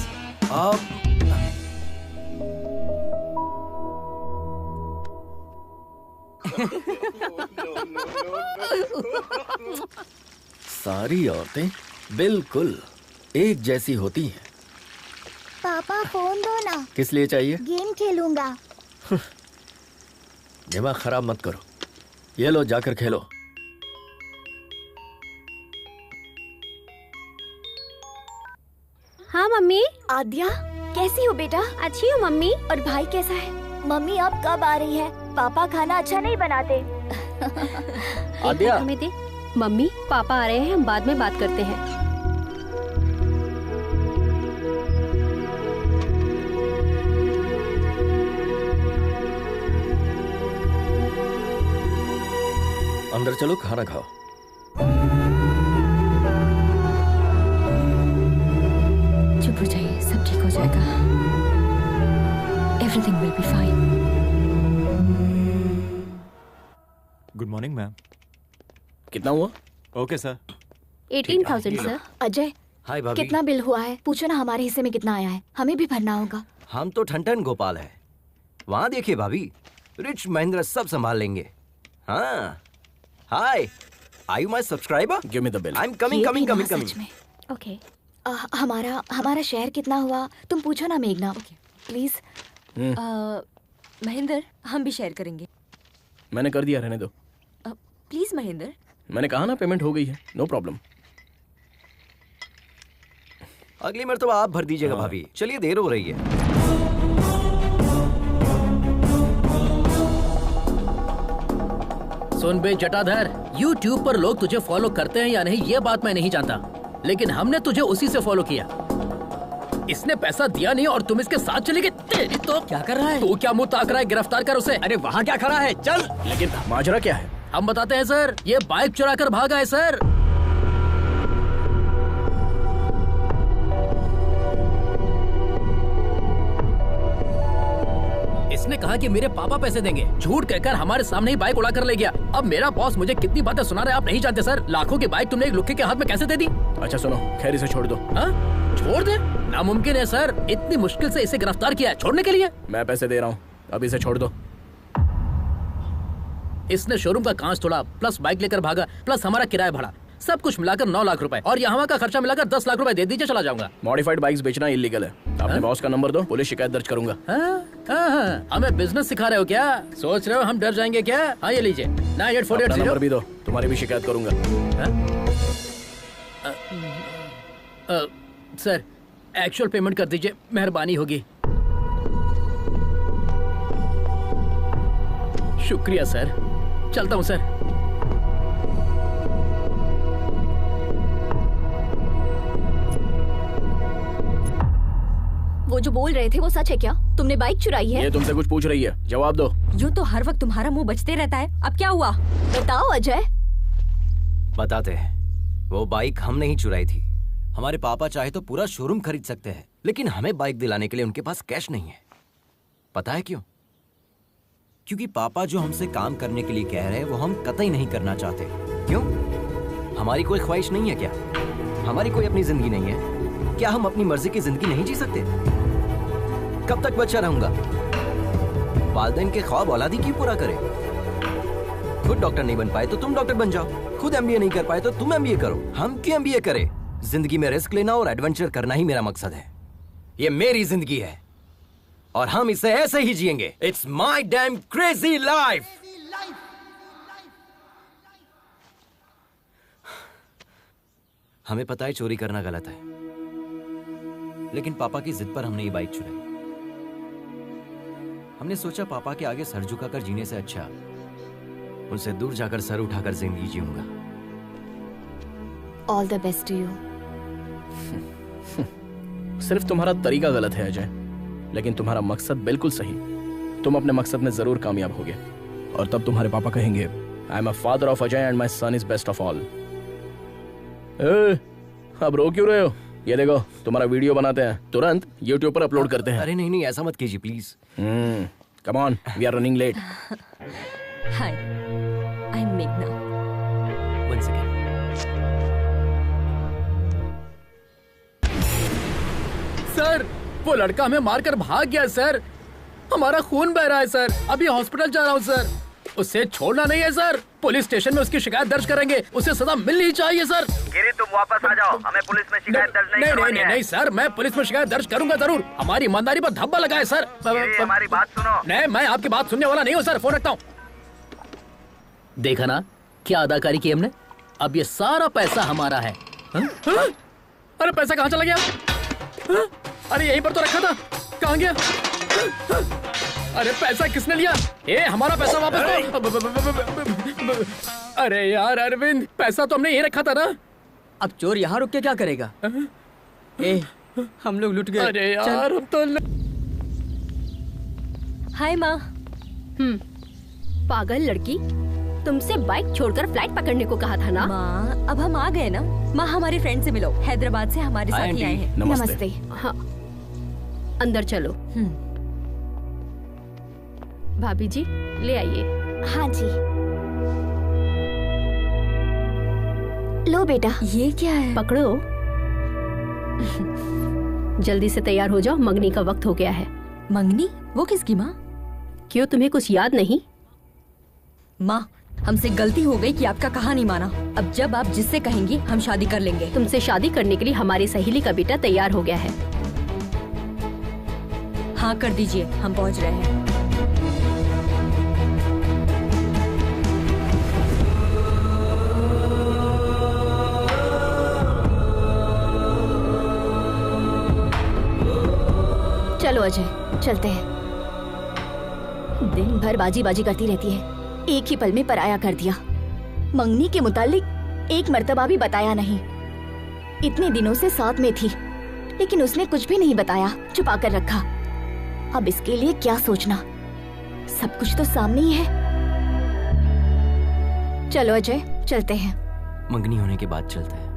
सारी औरतें बिल्कुल एक जैसी होती हैं। पापा फोन दो ना। किस लिए चाहिए? गेम खेलूंगा। दिमाग खराब मत करो। ये लो, जाकर खेलो। हाँ मम्मी। आद्या, कैसी हो बेटा? अच्छी हूँ मम्मी। और भाई कैसा है? मम्मी अब कब आ रही है? पापा खाना अच्छा नहीं बनाते। आद्या, हमें दे। मम्मी, पापा आ रहे हैं, हम बाद में बात करते हैं। अंदर चलो, खाना खाओ। Everything will be fine. Good morning ma'am. कितना हुआ? Okay sir. 18,000 सर। अजय, हाय भाभी। कितना बिल हुआ है? पूछो ना हमारे हिस्से में कितना आया है, हमें भी भरना होगा। हम तो ठन गोपाल है। वहाँ देखिए भाभी, रिच महेंद्र सब संभाल लेंगे। हाँ, hi, are you my subscriber? Give me the bill. I am coming ये कमिंग भी ना, कमिंग सच कमिंग। में। ओके। हमारा शेयर कितना हुआ तुम पूछो ना मेघना, प्लीज। महेंद्र, हम भी शेयर करेंगे। मैंने कर दिया, रहने दो। प्लीज महेंद्र। मैंने कहा ना पेमेंट हो गई है, नो प्रॉब्लम। अगली मर्तबा आप भर दीजिएगा भाभी। चलिए, देर हो रही है। सुन बे जटाधर, YouTube पर लोग तुझे फॉलो करते हैं या नहीं ये बात मैं नहीं जानता, लेकिन हमने तुझे उसी से फॉलो किया। इसने पैसा दिया नहीं और तुम इसके साथ चले गए। तेरी तो क्या कर रहा है? तू क्या मुंह ताक रहा है? गिरफ्तार कर उसे। अरे वहाँ क्या खड़ा है? चल। लेकिन माजरा क्या है? हम बताते हैं सर, ये बाइक चुरा कर भागा है सर। इसने कहा कि मेरे पापा पैसे देंगे, झूठ कहकर हमारे सामने ही बाइक उड़ा कर ले गया। अब मेरा बॉस मुझे कितनी बातें सुना रहा है आप नहीं जानते सर। लाखों की बाइक तुमने एक लुक्के के हाथ में कैसे दे दी? अच्छा सुनो, खैर इसे छोड़ दो। हाँ? छोड़ दे? नामुमकिन है सर, इतनी मुश्किल से इसे गिरफ्तार किया है, छोड़ने के लिए। मैं पैसे दे रहा हूँ, अब इसे छोड़ दो। इसने शोरूम का कांच तोड़ा, प्लस बाइक लेकर भागा, प्लस हमारा किराया भरा, सब कुछ मिलाकर 9 लाख रुपए, और यहाँ का खर्चा मिलाकर 10 लाख रुपए दे दीजिए, चला जाऊंगा। मॉडिफाइड बाइक्स बेचना इलीगल है। अपने बॉस का नंबर दो, पुलिस शिकायत दर्ज करूंगा। हमें बिजनेस सिखा रहे हो क्या? सोच रहे हो हम डर जाएंगे क्या? हाँ ये लीजिए, 9848 नंबर भी दो, तुम्हारी भी शिकायत करूंगा। सर एक्चुअल पेमेंट कर दीजिए, मेहरबानी होगी। शुक्रिया सर, चलता हूँ सर। वो जो बोल रहे थे वो सच है क्या? तुमने बाइक चुराई है? ये तुमसे कुछ पूछ रही है, जवाब दो। यूं तो हर वक्त तुम्हारा मुंह बचते रहता है, अब क्या हुआ? बताओ अजय। बताते हैं। वो बाइक हमने ही चुराई थी। हमारे पापा चाहे तो पूरा शोरूम खरीद सकते हैं, लेकिन हमें बाइक दिलाने के लिए उनके पास कैश नहीं है। पता है क्यों? क्योंकि पापा जो हमसे काम करने के लिए कह रहे हैं वो हम कतई नहीं करना चाहते। क्यों? हमारी कोई ख्वाहिश नहीं है क्या? हमारी कोई अपनी जिंदगी नहीं है क्या? हम अपनी मर्जी की जिंदगी नहीं जी सकते? कब तक बच्चा रहूंगा? वालिदैन के ख्वाब औलादी क्यों पूरा करे? खुद डॉक्टर नहीं बन पाए तो तुम डॉक्टर बन जाओ, खुद एमबीए नहीं कर पाए तो तुम एमबीए करो। हम क्यों एमबीए करें? जिंदगी में रिस्क लेना और एडवेंचर करना ही मेरा मकसद है। ये मेरी जिंदगी है और हम इसे ऐसे ही जिएंगे। It's my dam crazy life. हमें पता है चोरी करना गलत है, लेकिन पापा की जिद पर हमने ये बाइक चुराई। हमने सोचा पापा के आगे सर झुकाकर जीने से अच्छा उनसे दूर जाकर सर उठाकर जिंदगी जीऊंगा। All the best to you. सिर्फ तुम्हारा तरीका गलत है अजय, लेकिन तुम्हारा मकसद बिल्कुल सही। तुम अपने मकसद में जरूर कामयाब होगे और तब तुम्हारे पापा कहेंगे I am a father of Ajay and my son is best of all. अब रो क्यों रहे हो? ये देखो तुम्हारा वीडियो बनाते हैं, तुरंत YouTube पर अपलोड करते हैं। अरे नहीं नहीं, ऐसा मत कीजिए please. Come on, we are running late. Hi, I am मेघना। One second. सर वो लड़का हमें मारकर भाग गया सर, हमारा खून बह रहा है सर, अभी हॉस्पिटल जा रहा हूँ सर। उसे छोड़ना नहीं है सर, पुलिस स्टेशन में उसकी शिकायत दर्ज करेंगे, उसे सजा मिलनी चाहिए सर। गिरी तुम वापस आ जाओ, हमें पुलिस में शिकायत दर्ज नहीं करवानी है। नहीं सर, मैं पुलिस में शिकायत दर्ज करूंगा जरूर, हमारी ईमानदारी पर धब्बा लगा है सर। हमारी बात सुनो। नहीं, मैं आपकी बात सुनने वाला नहीं हूँ सर, फोन रखता हूँ। देखा ना क्या अदाकारी की हमने, अब ये सारा पैसा हमारा है। अरे पैसा कहाँ चला गया? अरे यहीं पर तो रखा था, कहाँ गया? अरे पैसा किसने लिया? हमारा पैसा वापस दो। अरे यार अरविंद, पैसा तो हमने यहीं रखा था ना। अब चोर यहाँ रुक के क्या करेगा? हम लोग लुट गए। अरे यार अब तो हाय माँ। पागल लड़की, तुमसे बाइक छोड़कर फ्लाइट पकड़ने को कहा था ना? माँ अब हम आ गए ना। माँ हमारे फ्रेंड से मिलो, हैदराबाद से हमारे साथ ही आए हैं। नमस्ते। हाँ, अंदर चलो। भाभी जी ले आइए। हाँ जी। लो बेटा। ये क्या है? पकड़ो। जल्दी से तैयार हो जाओ, मंगनी का वक्त हो गया है। मंगनी? वो किसकी माँ? क्यों, तुम्हें कुछ याद नहीं? माँ, हमसे गलती हो गई कि आपका कहा नहीं माना। अब जब आप जिससे कहेंगी हम शादी कर लेंगे। तुमसे शादी करने के लिए हमारी सहेली का बेटा तैयार हो गया है। हाँ कर दीजिए, हम पहुँच रहे हैं। चलो अजय, चलते हैं। दिन भर बाजी बाजी करती रहती है, एक ही पल में पराया कर दिया। मंगनी के मुतालिक एक मर्तबा भी बताया नहीं। इतने दिनों से साथ में थी, लेकिन उसने कुछ भी नहीं बताया, छुपा कर रखा। अब इसके लिए क्या सोचना, सब कुछ तो सामने ही है। चलो अजय, चलते हैं। मंगनी होने के बाद चलते हैं।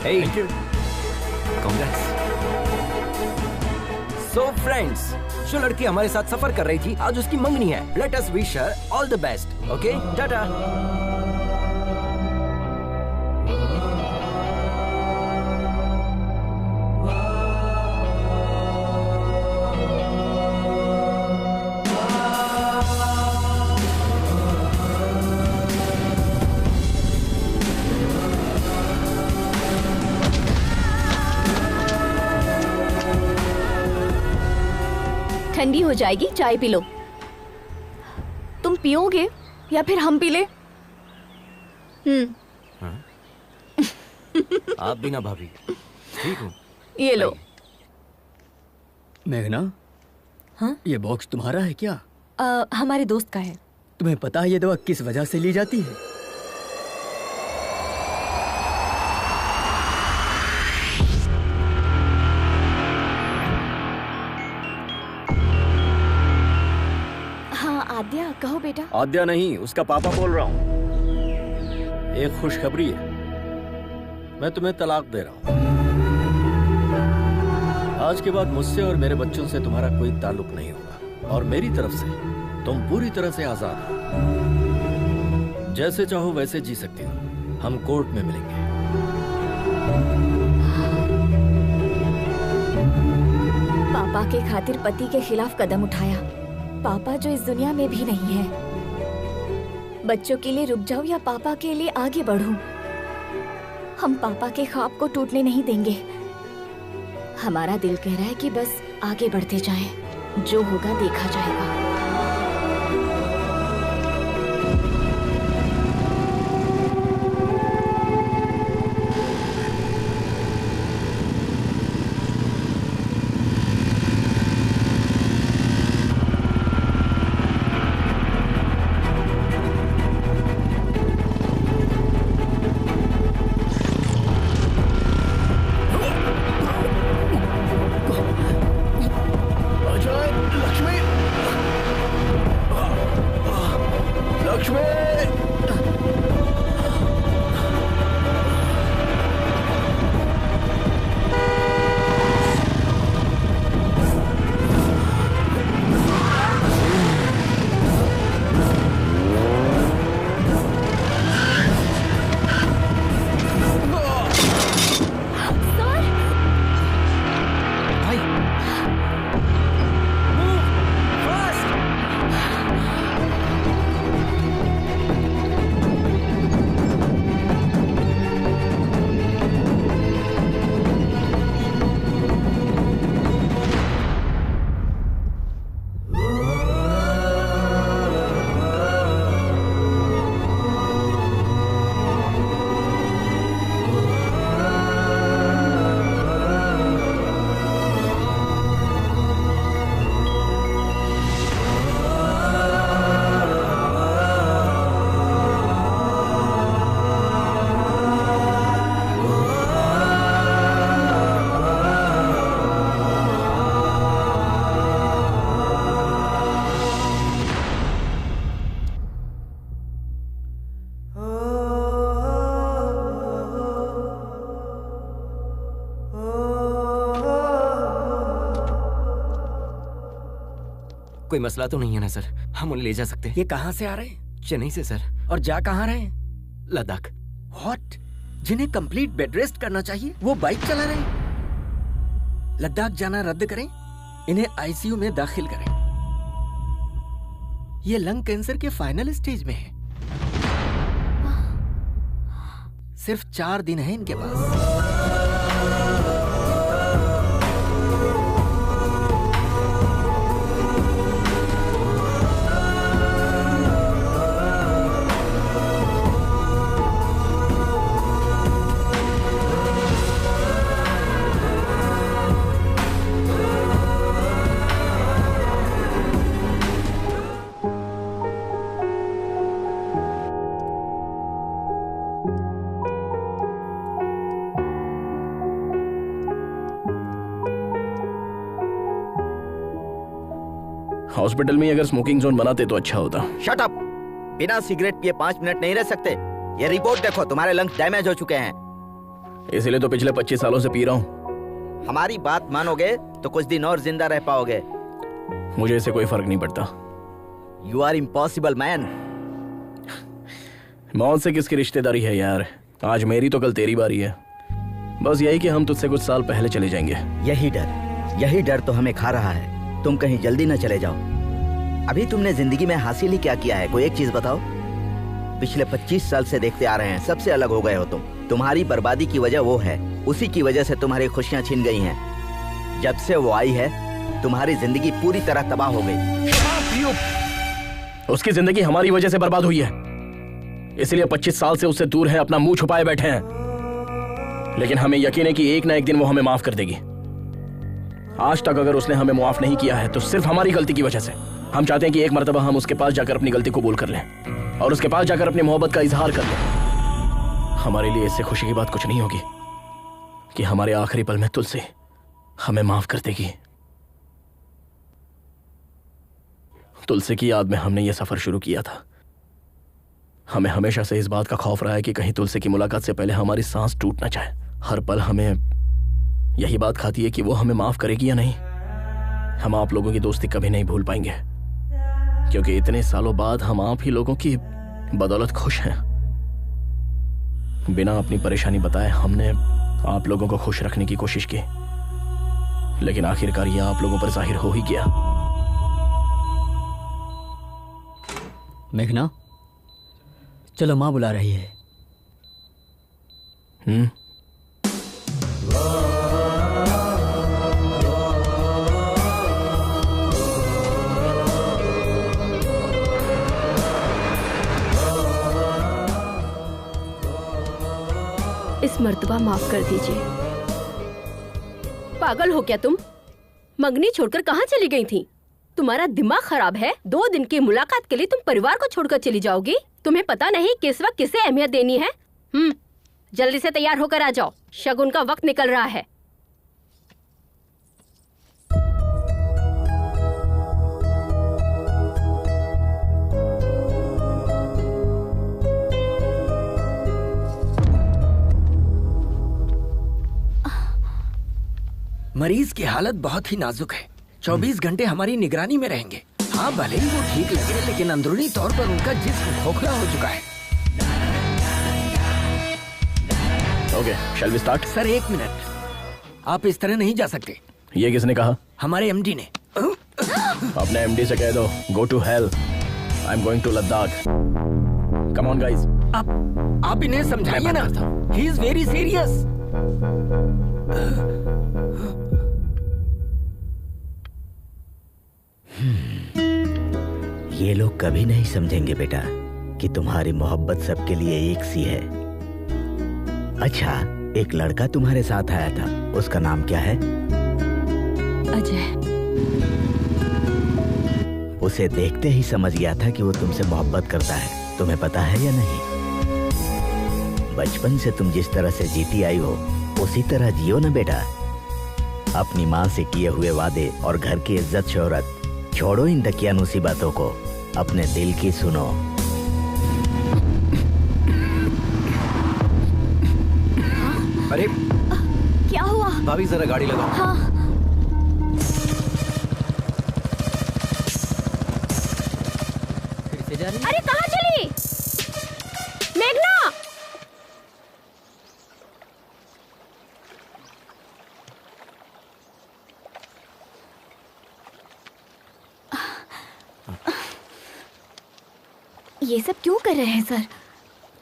Hey, thank you. Congrats. So friends, जो लड़की हमारे साथ सफर कर रही थी, आज उसकी मंगनी है। Let us wish her all the best. Okay? Tata. ठंडी हो जाएगी, चाय पी लो। तुम पियोगे या फिर हम पी ले? आप भी ना भाभी, ठीक हूँ। ये लो। मेघना, हाँ? ये बॉक्स तुम्हारा है क्या? हमारे दोस्त का है। तुम्हें पता है ये दवा किस वजह से ली जाती है? आद्या, कहो बेटा। आद्या नहीं, उसका पापा बोल रहा हूँ। एक खुशखबरी है, मैं तुम्हें तलाक दे रहा हूँ। आज के बाद मुझसे और मेरे बच्चों से तुम्हारा कोई ताल्लुक नहीं होगा, और मेरी तरफ से तुम पूरी तरह से आजाद हो। जैसे चाहो वैसे जी सकती हो। हम कोर्ट में मिलेंगे। पापा के खातिर पति के खिलाफ कदम उठाया। पापा जो इस दुनिया में भी नहीं है। बच्चों के लिए रुक जाऊं या पापा के लिए आगे बढ़ूं? हम पापा के ख्वाब को टूटने नहीं देंगे। हमारा दिल कह रहा है कि बस आगे बढ़ते जाएं, जो होगा देखा जाएगा। कोई मसला तो नहीं है ना सर? हम उन्हें ले जा सकते हैं। ये कहाँ से आ रहे हैं? चेन्नई से सर। और जा कहाँ रहे हैं? लद्दाख। व्हाट? जिन्हें कंप्लीट बेड रेस्ट करना चाहिए वो बाइक चला रहे हैं। लद्दाख जाना रद्द करें, इन्हें आईसीयू में दाखिल करें। ये लंग कैंसर के फाइनल स्टेज में है। सिर्फ 4 दिन है इनके पास। हॉस्पिटल में अगर स्मोकिंग जोन बनाते तो अच्छा होता। Shut up! बिना सिगरेट पिए 5 मिनट नहीं रह सकते। ये रिपोर्ट देखो, तुम्हारे लंग्स डैमेज हो चुके हैं। इसीलिए तो पिछले 25 सालों से पी रहा हूँ। हमारी बात मानोगे तो कुछ दिन और जिंदा रह पाओगे। मुझे इससे कोई फर्क नहीं पड़ता। You are impossible man. मौत से किसकी रिश्तेदारी है यार? आज मेरी तो कल तेरी बारी है। बस यही कि हम तुझसे कुछ साल पहले चले जाएंगे। यही डर तो हमें खा रहा है। तुम कहीं जल्दी न चले जाओ। अभी तुमने जिंदगी में हासिल ही क्या किया है? कोई एक चीज बताओ। पिछले 25 साल से देखते आ रहे हैं, सबसे अलग हो गए हो तुम। तुम्हारी बर्बादी की वजह वो है, उसी की वजह से तुम्हारी खुशियां छिन गई हैं। जब से वो आई है तुम्हारी जिंदगी पूरी तरह तबाह हो गई। उसकी जिंदगी हमारी वजह से बर्बाद हुई है, इसलिए 25 साल से उससे दूर है, अपना मुंह छुपाए बैठे हैं। लेकिन हमें यकीन है कि एक ना एक दिन वो हमें माफ कर देगी। आज तक अगर उसने हमें माफ नहीं किया है तो सिर्फ हमारी गलती की वजह से। हम चाहते हैं कि एक मर्तबा हम उसके पास जाकर अपनी गलती कबूल कर लें और उसके पास जाकर अपनी मोहब्बत का इजहार कर लें। हमारे लिए इससे खुशी की बात कुछ नहीं होगी कि हमारे आखिरी पल में तुलसी हमें माफ कर देगी। तुलसी की याद में हमने यह सफर शुरू किया था। हमें हमेशा से इस बात का खौफ रहा है कि कहीं तुलसी की मुलाकात से पहले हमारी सांस टूट ना जाए। हर पल हमें यही बात खाती है कि वो हमें माफ करेगी या नहीं। हम आप लोगों की दोस्ती कभी नहीं भूल पाएंगे, क्योंकि इतने सालों बाद हम आप ही लोगों की बदौलत खुश हैं। बिना अपनी परेशानी बताए हमने आप लोगों को खुश रखने की कोशिश की, लेकिन आखिरकार यह आप लोगों पर जाहिर हो ही गया। मेघना, चलो माँ बुला रही है। इस मर्तबा माफ कर दीजिए। पागल हो क्या तुम? मंगनी छोड़कर कहाँ चली गई थी? तुम्हारा दिमाग खराब है? 2 दिन की मुलाकात के लिए तुम परिवार को छोड़कर चली जाओगी? तुम्हें पता नहीं किस वक्त किसे अहमियत देनी है? जल्दी से तैयार होकर आ जाओ, शगुन का वक्त निकल रहा है। मरीज की हालत बहुत ही नाजुक है। 24 घंटे हमारी निगरानी में रहेंगे। हाँ, भले ही वो ठीक लगे, लेकिन अंदरूनी तौर पर उनका जिस्म खोखला हो चुका है। Okay, shall we start? Sir 1 minute, आप इस तरह नहीं जा सकते। ये किसने कहा? हमारे एमडी ने। अपने एमडी से कह दो, go to hell, I am going to Ladakh. Come on guys. आप इन्हें समझाइए ना, ही इज वेरी सीरियस। ये लोग कभी नहीं समझेंगे बेटा कि तुम्हारी मोहब्बत सबके लिए एक सी है। अच्छा, एक लड़का तुम्हारे साथ आया था, उसका नाम क्या है? अजय। उसे देखते ही समझ गया था कि वो तुमसे मोहब्बत करता है। तुम्हें पता है या नहीं? बचपन से तुम जिस तरह से जीती आई हो उसी तरह जियो ना बेटा। अपनी माँ से किए हुए वादे और घर की इज्जत शोहरत छोड़ो, इन दकियानूसी बातों को, अपने दिल की सुनो। अरे क्या हुआ? भाभी जरा गाड़ी लगाओ। हाँ। जा रही? अरे कहाँ चली मेघना? ये सब क्यों कर रहे हैं सर?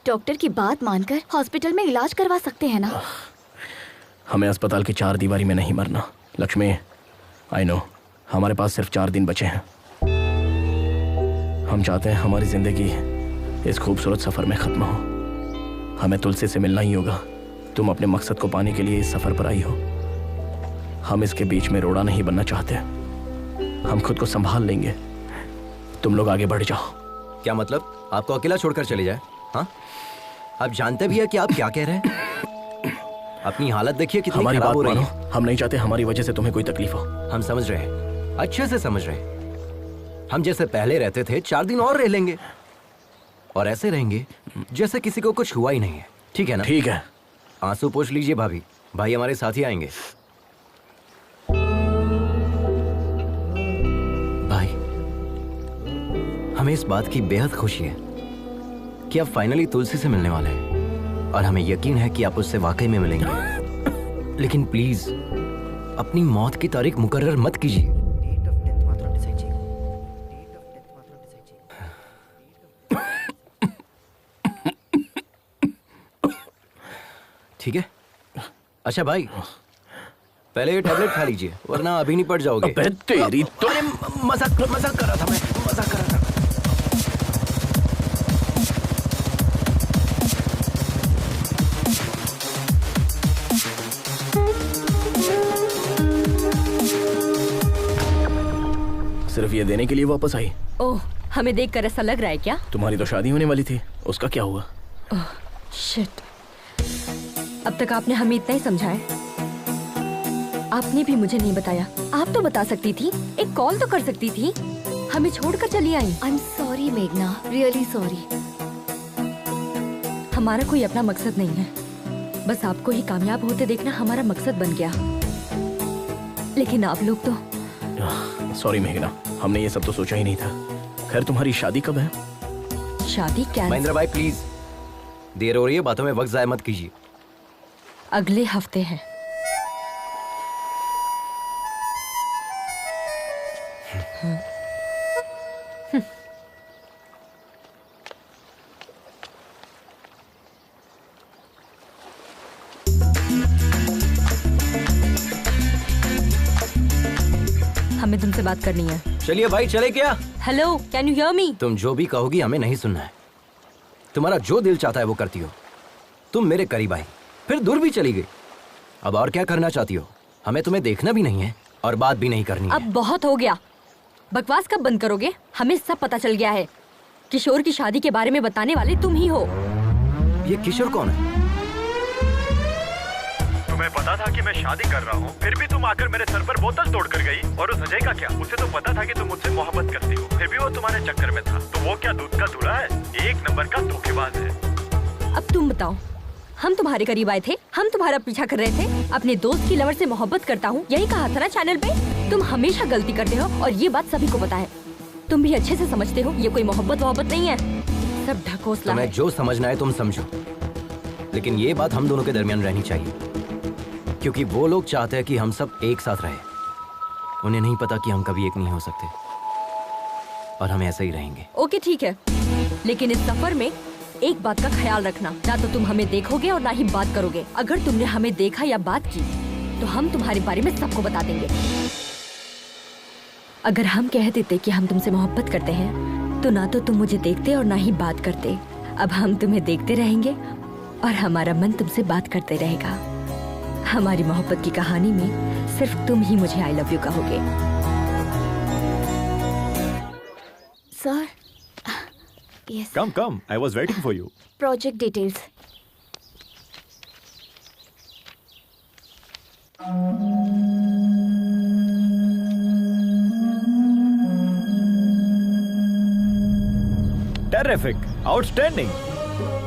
डॉक्टर की बात मानकर हॉस्पिटल में इलाज करवा सकते हैं ना? हमें अस्पताल की 4 दीवारी में नहीं मरना लक्ष्मी। आई नो हमारे पास सिर्फ 4 दिन बचे हैं। हम चाहते हैं हमारी जिंदगी इस खूबसूरत सफर में खत्म हो। हमें तुलसी से मिलना ही होगा। तुम अपने मकसद को पाने के लिए इस सफर पर आई हो। हम इसके बीच में रोड़ा नहीं बनना चाहते। हम खुद को संभाल लेंगे। तुम लोग आगे बढ़ जाओ। क्या मतलब आपको अकेला छोड़कर चले जाए? हाँ, आप जानते भी है कि आप क्या कह रहे हैं? अपनी हालत देखिए कितनी हमारी खराब बात हो रही मानो। है। हम नहीं चाहते हमारी वजह से तुम्हें कोई तकलीफ हो। हम समझ रहे हैं, अच्छे से समझ रहे हैं। हम जैसे पहले रहते थे 4 दिन और रह लेंगे और ऐसे रहेंगे जैसे किसी को कुछ हुआ ही नहीं है। ठीक है ना? ठीक है। आंसू पोंछ लीजिए भाभी, भाई हमारे साथ ही आएंगे। भाई, हमें इस बात की बेहद खुशी है कि आप फाइनली तुलसी से मिलने वाले हैं और हमें यकीन है कि आप उससे वाकई में मिलेंगे। लेकिन प्लीज अपनी मौत की तारीख मुकर्रर मत कीजिए। ठीक है? अच्छा भाई, पहले ये टैबलेट खा लीजिए वरना अभी नहीं पड़ जाओगे। अबे तेरी तो मजाक कर रहा था मैं, मजाक कर रहा था। सिर्फ ये देने के लिए वापस आई? ओह, हमें देखकर ऐसा लग रहा है क्या? तुम्हारी तो शादी होने वाली थी, उसका क्या हुआ? ओह शिट, अब तक आपने हमें इतना ही समझाया। आपने भी मुझे नहीं बताया। आप तो बता सकती थी, एक कॉल तो कर सकती थी। हमें छोड़कर चली आई। आई एम सॉरी मेघना, रियली सॉरी। हमारा कोई अपना मकसद नहीं है, बस आपको ही कामयाब होते देखना हमारा मकसद बन गया। लेकिन आप लोग तो। सॉरी मेघना, हमने ये सब तो सोचा ही नहीं था। खैर तुम्हारी शादी कब है? शादी क्या? महेंद्र भाई प्लीज, देर हो रही है, बातों में वक्त जाया मत कीजिए। अगले हफ्ते है। हमें तुमसे बात करनी है। चलिए भाई, चले क्या? Hello, can you hear me? तुम जो भी कहोगी हमें नहीं सुनना है। तुम्हारा जो दिल चाहता है वो करती हो। तुम मेरे करीब आई, फिर दूर भी चली गई। अब और क्या करना चाहती हो? हमें तुम्हें देखना भी नहीं है और बात भी नहीं करनी है। अब बहुत हो गया। बकवास कब बंद करोगे? हमें सब पता चल गया है। किशोर की शादी के बारे में बताने वाले तुम ही हो। ये किशोर कौन है? तुम्हें पता था कि मैं शादी कर रहा हूँ, फिर भी तुम आकर मेरे सर पर बोतल तोड़ कर गई। और उस अजय का क्या? उसे तो पता था कि तुम मुझसे मोहब्बत करती हो, फिर भी वो तुम्हारे चक्कर में था। तो वो क्या दूध का दूल्हा है? एक नंबर का धोखेबाज है। अब तुम बताओ, हम तुम्हारे करीब आए थे, हम तुम्हारा पीछा कर रहे थे। अपने दोस्त की लवर से मोहब्बत करता हूँ, यही कहा था ना चैनल पे। तुम हमेशा गलती करते हो और ये बात सभी को पता है। तुम भी अच्छे से समझते हो ये कोई मोहब्बत नहीं है, सब ढकोसला है। तुम्हें जो समझना है तुम समझो, लेकिन ये बात हम दोनों के दरमियान रहनी चाहिए, क्योंकि वो लोग चाहते हैं कि हम सब एक साथ रहे। उन्हें नहीं पता कि हम कभी एक नहीं हो सकते और हम ऐसे ही रहेंगे। ओके ठीक है, लेकिन इस सफर में एक बात का ख्याल रखना, ना तो तुम हमें देखोगे और ना ही बात करोगे। अगर तुमने हमें देखा या बात की तो हम तुम्हारे बारे में सबको बता देंगे। अगर हम कह देते कि हम तुमसे मोहब्बत करते हैं तो ना तो तुम मुझे देखते और ना ही बात करते। अब हम तुम्हें देखते रहेंगे और हमारा मन तुमसे बात करते रहेगा। हमारी मोहब्बत की कहानी में सिर्फ तुम ही मुझे आई लव यू कहोगे। Sir, yes. Come. I was waiting for you. Project details. Terrific, outstanding.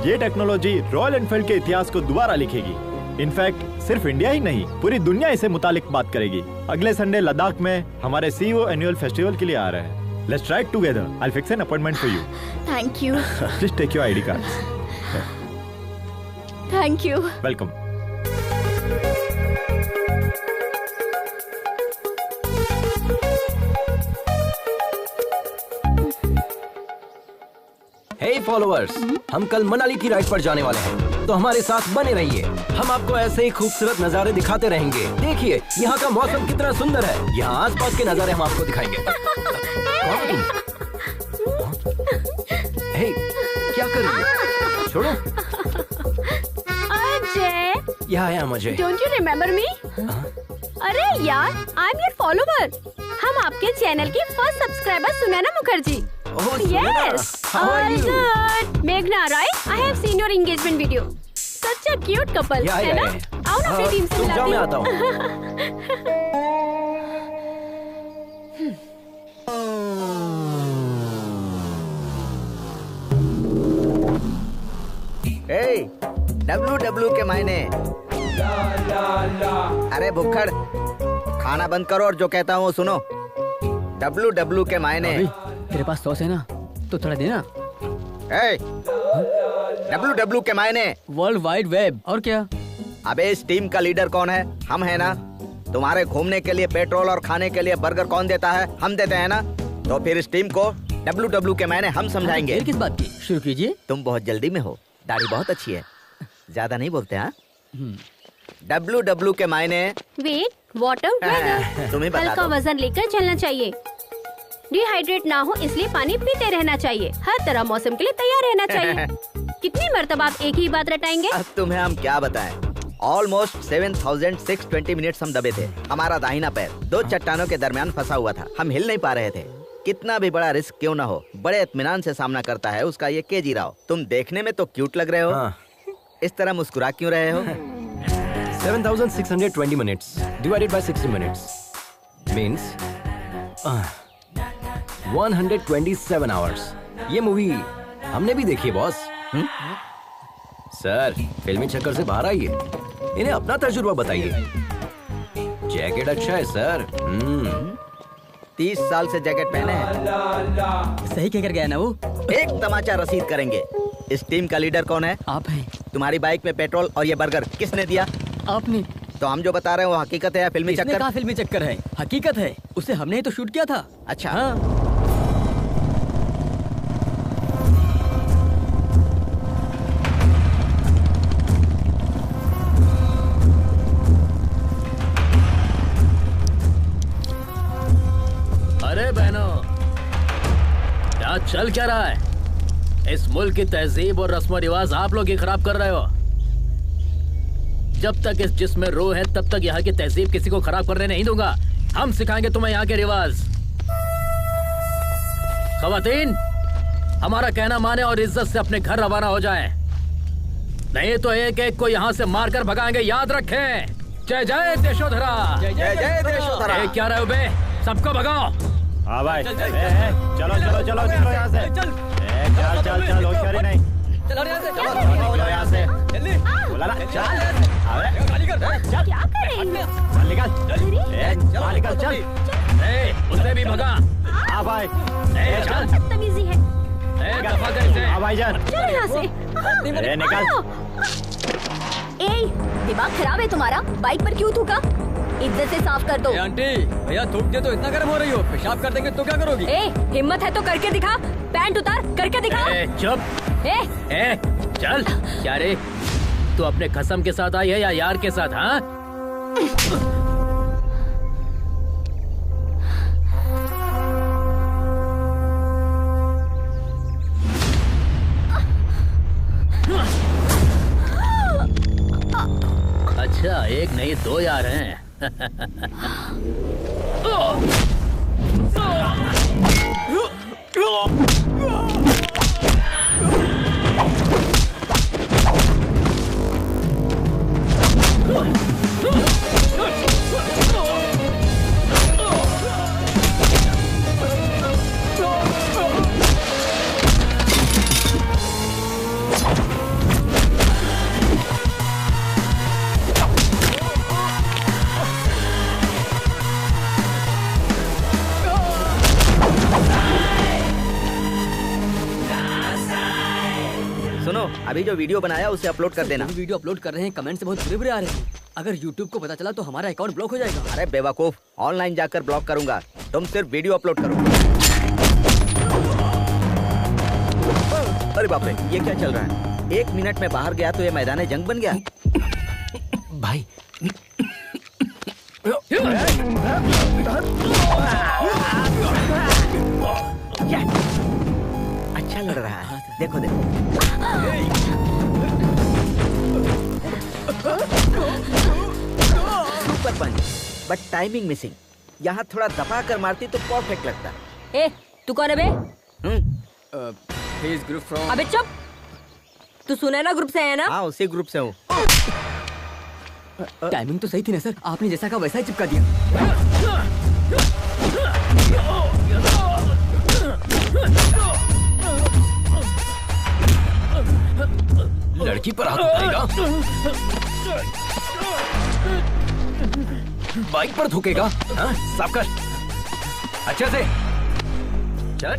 ये टेक्नोलॉजी रॉयल एनफील्ड के इतिहास को दोबारा लिखेगी। इनफैक्ट सिर्फ इंडिया ही नहीं, पूरी दुनिया इसे मुतालिक बात करेगी। अगले संडे लद्दाख में हमारे सीईओ एनुअल फेस्टिवल के लिए आ रहे हैं। Let's try it together. I'll fix an appointment for you. Thank you. Just take your ID cards. Thank you. Welcome. Hey followers, हम कल मनाली की राइड पर जाने वाले हैं, तो हमारे साथ बने रहिए। हम आपको ऐसे ही खूबसूरत नजारे दिखाते रहेंगे। देखिए यहाँ का मौसम कितना सुंदर है। यहाँ आसपास के नजारे हम आपको दिखाएंगे। हे, क्या कर रही है? छोड़ो। अजय, यहाँ आया मुझे। Don't you remember me? अरे यार, आई एम योर फॉलोवर। हम आपके चैनल की first subscriber Sunaina Mukherjee. Yes, all good. Meghna, right? I have seen your engagement video. Such a cute couple, है ना? आओ ना अपनी टीम से मिलाते हैं। मैं आता हूँ। Hey, WW के मायने। अरे भुक्खड़, खाना बंद करो और जो कहता हूँ सुनो। WW के मायने। तेरे पास सॉस है ना, तो थोड़ा देना। WW के मायने वर्ल्ड वाइड वेब। और क्या? अबे इस टीम का लीडर कौन है? हम है ना। तुम्हारे घूमने के लिए पेट्रोल और खाने के लिए बर्गर कौन देता है? हम देते हैं ना। तो फिर इस टीम को WW के मायने हम समझाएंगे। किस बात की? शुरू कीजिए। तुम बहुत जल्दी में हो। दाढ़ी बहुत अच्छी है, ज्यादा नहीं बोलते हाँ? WW के मायने वेट, वाटर, वेदर। तुम्हें बता हल्का दो। वजन लेकर चलना चाहिए। डिहाइड्रेट ना हो इसलिए पानी पीते रहना चाहिए। हर तरह मौसम के लिए तैयार रहना चाहिए। कितनी मर्तबा आप एक ही बात रटाएंगे? अब तुम्हें हम क्या बताएं? ऑलमोस्ट 7620 मिनट्स हम दबे थे। हमारा दाहिना पैर दो चट्टानों के दरमियान फंसा हुआ था। हम हिल नहीं पा रहे थे। कितना भी बड़ा रिस्क क्यों ना हो, बड़े इत्मीनान से सामना करता है उसका ये केजी राव। तुम देखने में तो क्यूट लग रहे हो। इस तरह मुस्कुरा क्यों रहे हो? 7620 minutes divided by 60 minutes means 127 hours. ये मूवी हमने भी देखी है बॉस। सर, फिल्मी चक्कर से बाहर आइए। इन्हें अपना तजुर्बा बताइए। जैकेट अच्छा है सर। 30 साल से जैकेट पहने हैं। सही कह कर गया ना वो। एक तमाचा रसीद करेंगे। इस टीम का लीडर कौन है? आप हैं। तुम्हारी बाइक में पेट्रोल और ये बर्गर किसने दिया? आपने। तो हम जो बता रहे हैं वो हकीकत है या फिल्मी इसने चक्कर? कहा फिल्मी चक्कर है, हकीकत है। उसे हमने ही तो शूट किया था। अच्छा हाँ। अरे बहनों, क्या चल क्या रहा है? इस मुल्क की तहजीब और रस्म रिवाज आप लोग ही खराब कर रहे हो। जब तक इस जिस्म में रूह है तब तक यहाँ की तहजीब किसी को खराब करने नहीं दूंगा। हम सिखाएंगे तुम्हें यहाँ के रिवाज। खवातीन, हमारा कहना माने और इज्जत से अपने घर रवाना हो जाएं। नहीं तो एक एक को यहाँ से मारकर भगाएंगे, याद रखें। जय जय देशोधरा। जय जय देशोधरा। क्या रहे हो बे? सबको भगाओ। हाँ भाई, चलो चलो चलो चलो यहाँ से। चल चल चल, होशियारी नहीं। चलो यहाँ से, चलो यहाँ से। जल्दी। बोला ना, चल। गाली कर। क्या कर रहे हैं? चल निकल। चल निकल चल। उसे भी भगा। हाँ भाई। चल। बदतमीजी है। दफा कर इसे। हाँ भाईजान। चल यहाँ से। अरे निकल। ए, दिमाग खराब है तुम्हारा? बाइक पर क्यों थूका? इज्जत से साफ कर दो। आंटी, भैया थूक दिया तो इतना गर्म हो रही हो? पेशाब कर देंगे तो क्या करोगी? ए, हिम्मत है तो करके दिखा। पैंट उतार, करके दिखा। चुप। चल। क्या रे, तू अपने कसम के साथ आई है या यार के साथ? हाँ, अच्छा, एक नहीं दो यार हैं। सुनो, अभी जो वीडियो बनाया उसे अपलोड कर देना। वीडियो अपलोड कर रहे हैं, कमेंट से बहुत बुरे-बुरे आ रहे हैं। अगर YouTube को पता चला तो हमारा अकाउंट ब्लॉक हो जाएगा। अरे बेवकूफ, ऑनलाइन जाकर ब्लॉक करूंगा, तुम सिर्फ वीडियो अपलोड करो। अरे बाप रे, ये क्या चल रहा है? 1 मिनट में बाहर गया तो ये मैदान जंग बन गया। भाई अच्छा लड़ रहा है, देखो देखो। Super punch, but timing missing. यहाँ थोड़ा दबा कर मारती तो परफेक्ट लगता। ए, तू कौन है बे? Group from. अबे चुप। तू सुनैना ग्रुप से है ना? हाँ, उसी ग्रुप से हूँ। टाइमिंग तो सही थी ना सर, आपने जैसा कहा वैसा ही चिपका दिया। लड़की पर हाथ उठाएगा, बाइक पर थूकेगा। हाँ, साफ कर अच्छे से। चल।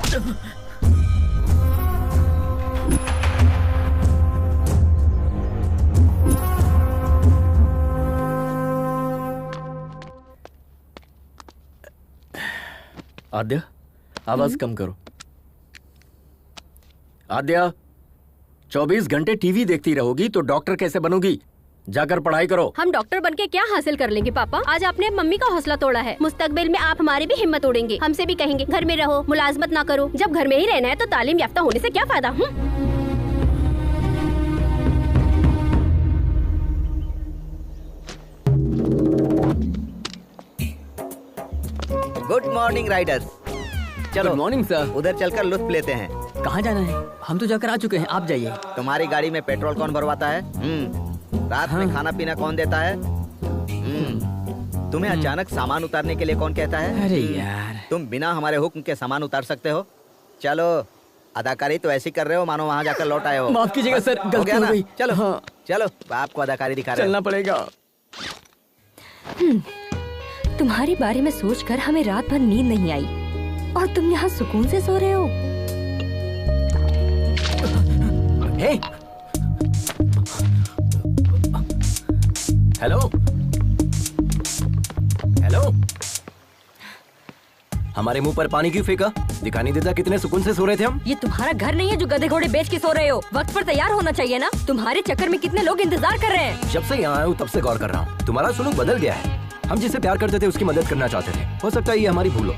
आद्या, आवाज कम करो। आद्या, 24 घंटे टीवी देखती रहोगी तो डॉक्टर कैसे बनोगी? जाकर पढ़ाई करो। हम डॉक्टर बनके क्या हासिल कर लेंगे पापा? आज आपने मम्मी का हौसला तोड़ा है, मुस्तकबिल में आप हमारी भी हिम्मत तोड़ेंगे। हमसे भी कहेंगे घर में रहो, मुलाजमत ना करो। जब घर में ही रहना है तो तालीम याफ्ता होने से क्या फायदा? Good morning Riders. चलो गुड मॉर्निंग सर। उधर चलकर लुत्फ लेते हैं। कहाँ जाना है? हम तो जाकर आ चुके हैं, आप जाइए। तुम्हारी गाड़ी में पेट्रोल कौन भरवाता है? रात में खाना पीना कौन देता है? तुम्हें अचानक सामान उतारने के लिए कौन कहता है? अरे यार, तुम बिना हमारे हुक्म के सामान उतार सकते हो? चलो, अदाकारी तो ऐसी कर रहे हो मानो वहाँ जाकर लौट आए हो। माफ कीजिएगा सर, गलती हो गई। चलो हाँ। चलो, बाप को अदाकारी दिखा रहे हो। चलना पड़ेगा। तुम्हारे बारे में सोचकर हमें रात भर नींद नहीं आई और तुम यहाँ सुकून से सो रहे हो। हे, हेलो हेलो, हमारे मुंह पर पानी क्यों फेंका? दिखा नहीं देता कितने सुकून से सो रहे थे हम? ये तुम्हारा घर नहीं है जो गधे घोड़े बेच के सो रहे हो। वक्त पर तैयार होना चाहिए ना। तुम्हारे चक्कर में कितने लोग इंतजार कर रहे हैं। जब से यहाँ आया हूँ तब से गौर कर रहा हूँ, तुम्हारा सुलूक बदल गया है। हम जिसे प्यार करते थे उसकी मदद करना चाहते थे। हो सकता है ये हमारी भूल हो।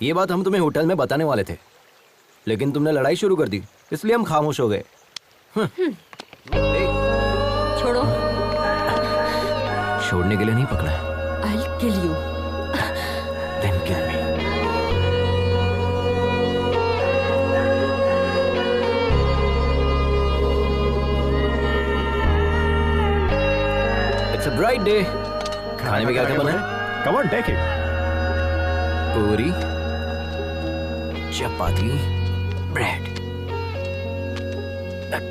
ये बात हम तुम्हें होटल में बताने वाले थे, लेकिन तुमने लड़ाई शुरू कर दी, इसलिए हम खामोश हो गए। छोड़ो। छोड़ने के लिए नहीं पकड़ा है। I'll kill you. Then kill me. It's a bright day. खाने में क्या क्या बना है? Come on, take it. Puri, chapati, bread,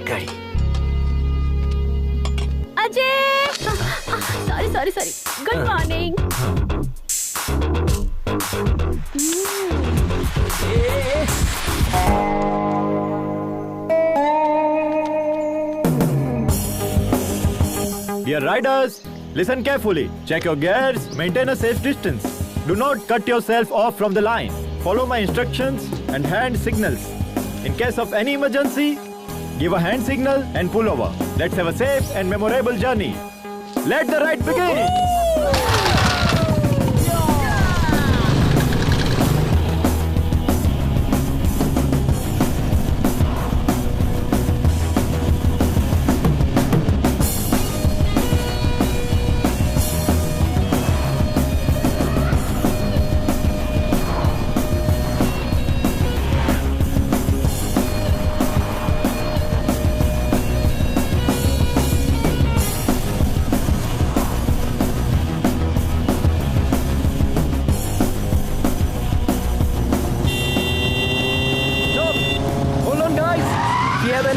kadhi. Ajay, sorry good morning. Dear riders, listen carefully. Check your gears. Maintain a safe distance. Do not cut yourself off from the line. Follow my instructions and hand signals. In case of any emergency, give a hand signal and pull over. Let's have a safe and memorable journey. Let the ride begin.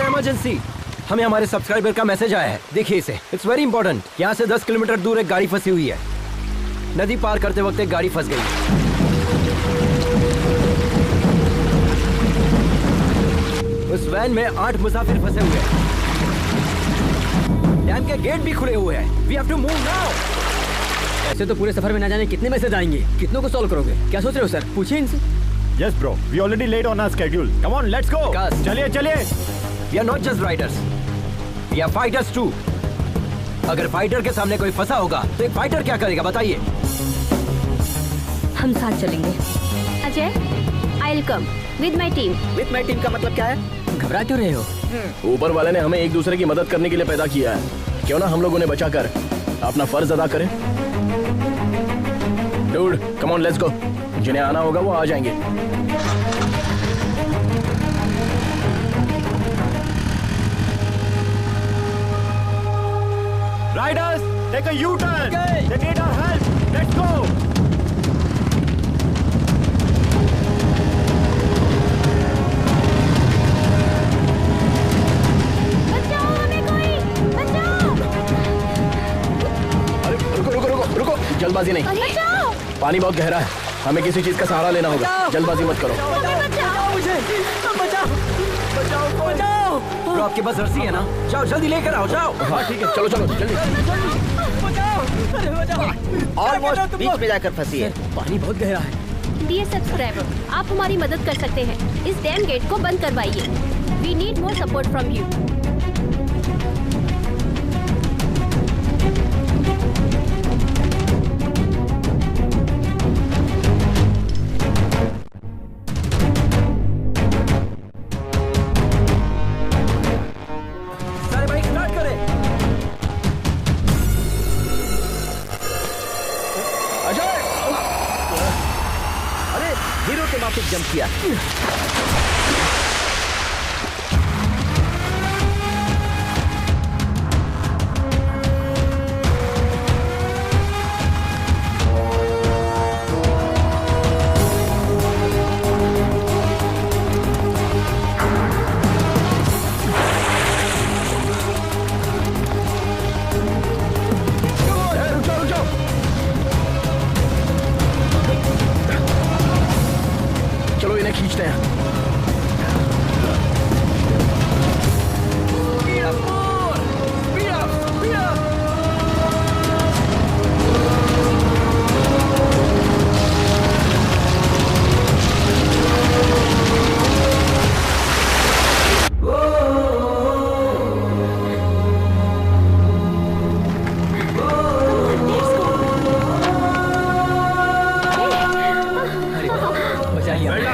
Emergency, हमें हमारे subscriber का message आया है। देखिए इसे, it's very important. यहाँ से 10 kilometre दूर एक गाड़ी फंसी हुई है। नदी पार करते वक्त एक गाड़ी फंस गई। उस वैन में 8 मुसाफिर फंसे हुए हैं। डैम के गेट भी खुले हुए हैं। We have to move now. ऐसे तो पूरे सफर में ना जाने कितने मैसेज आएंगे, कितनों को सॉल्व करोगे? क्या सोच रहे हो सर? पूछिए इनसे। Yes bro, we already late on our schedule. Come on, let's go. चलिए चलिए। We are not just riders. We are fighters too. अगर फाइटर के सामने कोई फंसा होगा तो एक फाइटर क्या करेगा बताइए? हम साथ चलेंगे। Ajay, I will come with my team. With my team का मतलब क्या है? घबरा क्यों रहे हो? ऊपर वाले ने हमें एक दूसरे की मदद करने के लिए पैदा किया है। क्यों ना हम लोग उन्हें बचाकर अपना फर्ज अदा करें? Dude, come on, let's go. जिन्हें आना होगा वो आ जाएंगे। Riders, take a U-turn. They need our help. Let's go. बचाओ हमें कोई, बचाओ। अरे रुको, जल्दबाजी नहीं। बचाओ। पानी बहुत गहरा है, हमें किसी चीज का सहारा लेना होगा। जल्दबाजी मत करो। तो आपके पास रस्सी है ना? जाओ जल्दी लेकर आओ, जाओ। हाँ ठीक है, चलो जल्दी। ऑलमोस्ट बीच में जाकर फंसी है। पानी बहुत गहरा है। डियर सब्सक्राइबर, आप हमारी मदद कर सकते हैं। इस डैम गेट को बंद करवाइए। We need more support from you. Jump किया। चलो इन्हें खींचते हैं।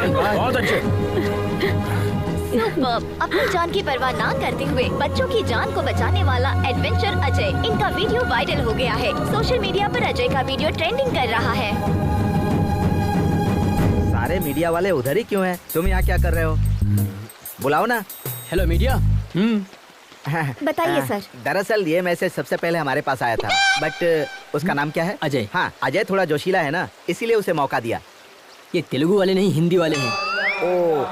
बहुत अच्छे। अपनी जान की परवाह ना करते हुए बच्चों की जान को बचाने वाला एडवेंचर अजय, इनका वीडियो वायरल हो गया है। सोशल मीडिया पर अजय का वीडियो ट्रेंडिंग कर रहा है। सारे मीडिया वाले उधर ही क्यों हैं? तुम यहाँ क्या कर रहे हो? बुलाओ ना। Hello media. बताइए सर। दरअसल ये मैसेज सबसे पहले हमारे पास आया था, बट उसका नाम क्या है? अजय। हाँ, अजय थोड़ा जोशीला है ना, इसीलिए उसे मौका दिया। ये तेलुगु वाले नहीं, हिंदी वाले हैं। ओ,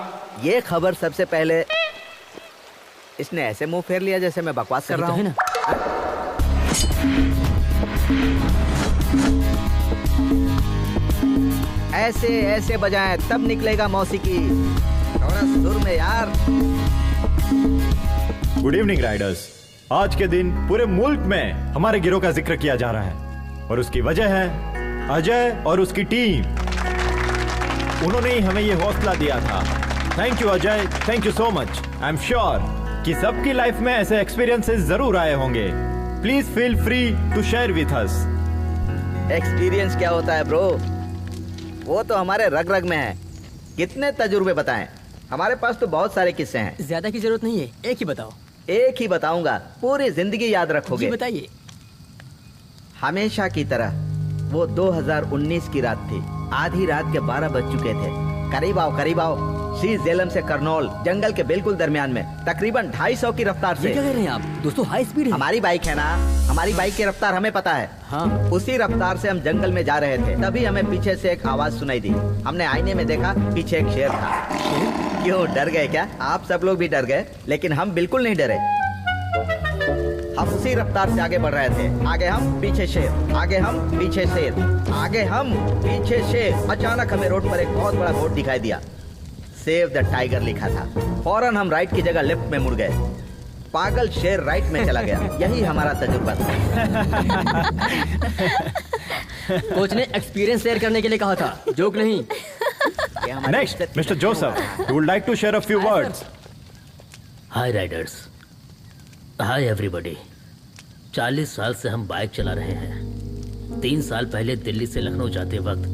ये खबर सबसे पहले इसने ऐसे मुंह फेर लिया जैसे मैं बकवास कर रहा हूँ। ऐसे ऐसे बजाएं तब निकलेगा मौसीकी। थोड़ा सुर में यार। Good evening Riders. आज के दिन पूरे मुल्क में हमारे गिरोह का जिक्र किया जा रहा है और उसकी वजह है अजय और उसकी टीम। उन्होंने ही हमें ये हौसला दिया था। Thank you Ajay, thank you so much. I am sure कि सबकी लाइफ में ऐसे एक्सपीरियंसेस जरूर आए होंगे। Please feel free to share with us. Experience क्या होता है ब्रो? वो तो हमारे रग रग में है। कितने तजुर्बे बताएं? हमारे पास तो बहुत सारे किस्से हैं। ज्यादा की जरूरत नहीं है, एक ही बताओ। एक ही बताऊंगा, पूरी जिंदगी याद रखोगे। बताइए। हमेशा की तरह वो 2019 की रात थी। आधी रात के 12 बज चुके थे। करीब आओ, करीब आओ। श्री झेलम से करनौल, जंगल के बिल्कुल दरमियान में, तकरीबन 250 की रफ्तार से। क्या कर रहे हैं आप? दोस्तों हाई स्पीड है। हमारी बाइक है ना, हमारी बाइक की रफ्तार हमें पता है। हाँ। उसी रफ्तार से हम जंगल में जा रहे थे, तभी हमें पीछे से एक आवाज सुनाई दी। हमने आईने में देखा, पीछे एक शेर था। क्यों, डर गए क्या? आप सब लोग भी डर गए, लेकिन हम बिल्कुल नहीं डरे। हम उसी रफ्तार से आगे बढ़ रहे थे। आगे हम, पीछे शेर, आगे हम, पीछे शेर, आगे हम, पीछे शेर। अचानक हमें रोड पर एक बहुत बड़ा बोर्ड दिखाई दिया। सेव द टाइगर लिखा था। फौरन हम राइट की जगह लेफ्ट में मुड़ गए। पागल शेर राइट में चला गया। यही हमारा तजुर्बा था। कोच ने एक्सपीरियंस शेयर करने के लिए कहा था, जोक नहीं। Next, Mr. Joseph, you would like to share a few words. Hi Riders, hi everybody. 40 साल से हम बाइक चला रहे हैं। 3 साल पहले दिल्ली से लखनऊ जाते वक्त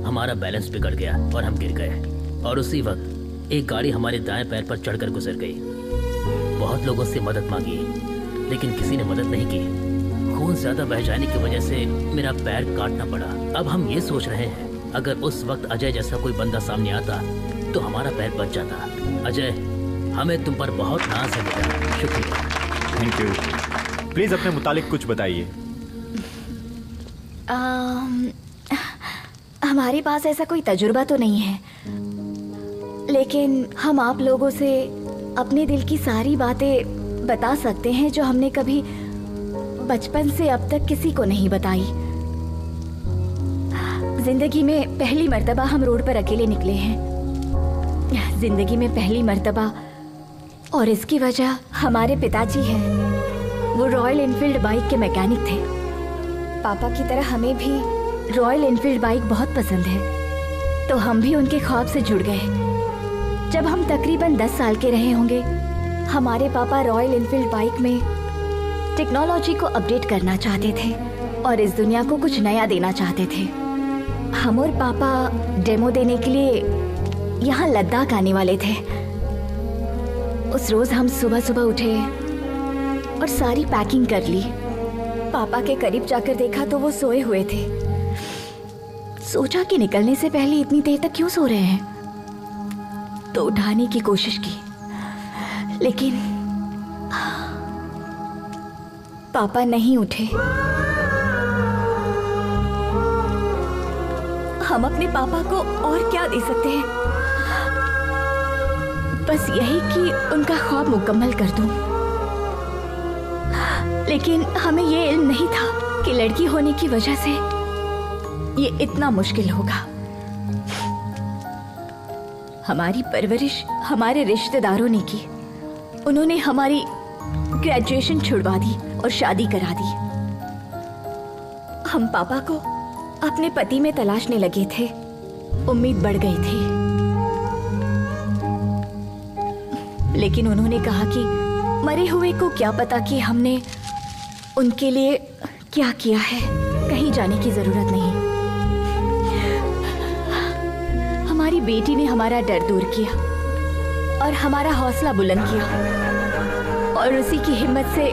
हमारा बैलेंस बिगड़ गया और हम गिर गए। और उसी वक्त एक गाड़ी हमारे दाएं पैर पर चढ़कर गुजर गई। बहुत लोगों से मदद मांगी, लेकिन किसी ने मदद नहीं की। खून ज्यादा बह जाने की वजह से मेरा पैर काटना पड़ा। अब हम ये सोच रहे हैं, अगर उस वक्त अजय जैसा कोई बंदा सामने आता तो हमारा पैर बच जाता। अजय, हमें तुम पर बहुत नाज है बेटा। शुक्रिया। Thank you. प्लीज अपने मुतालिक कुछ बताइए। हमारे पास ऐसा कोई तजुर्बा तो नहीं है, लेकिन हम आप लोगों से अपने दिल की सारी बातें बता सकते हैं जो हमने कभी बचपन से अब तक किसी को नहीं बताई। जिंदगी में पहली मर्तबा हम रोड पर अकेले निकले हैं। जिंदगी में पहली मर्तबा, और इसकी वजह हमारे पिताजी हैं। वो रॉयल एनफील्ड बाइक के मैकेनिक थे। पापा की तरह हमें भी रॉयल एनफील्ड बाइक बहुत पसंद है, तो हम भी उनके ख्वाब से जुड़ गए। जब हम तकरीबन 10 साल के रहे होंगे, हमारे पापा रॉयल एनफील्ड बाइक में टेक्नोलॉजी को अपडेट करना चाहते थे और इस दुनिया को कुछ नया देना चाहते थे। हम और पापा डेमो देने के लिए यहाँ लद्दाख आने वाले थे। उस रोज हम सुबह सुबह उठे और सारी पैकिंग कर ली। पापा के करीब जाकर देखा तो वो सोए हुए थे। सोचा कि निकलने से पहले इतनी देर तक क्यों सो रहे हैं, तो उठाने की कोशिश की, लेकिन पापा नहीं उठे। हम अपने पापा को और क्या दे सकते हैं, बस यही कि उनका ख्वाब मुकम्मल कर दूं। लेकिन हमें ये इल्म नहीं था कि लड़की होने की वजह से ये इतना मुश्किल होगा। हमारी परवरिश हमारे रिश्तेदारों ने की। उन्होंने हमारी ग्रेजुएशन छुड़वा दी और शादी करा दी। हम पापा को अपने पति में तलाशने लगे थे। उम्मीद बढ़ गई थी, लेकिन उन्होंने कहा कि मरे हुए को क्या पता कि हमने उनके लिए क्या किया है। कहीं जाने की जरूरत नहीं। हमारी बेटी ने हमारा डर दूर किया और हमारा हौसला बुलंद किया, और उसी की हिम्मत से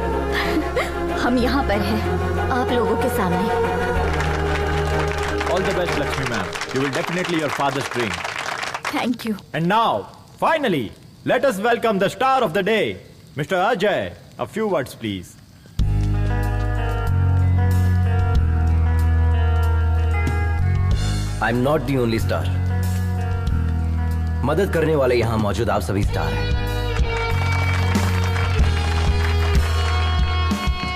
हम यहाँ पर हैं, आप लोगों के सामने। All the best, Lakshmi ma'am. You will definitely your father's dream. Thank you. And now, finally, let us welcome the star of the day, Mr. Ajay. A few words, please. I'm not the only star. मदद करने वाले यहां मौजूद आप सभी star हैं।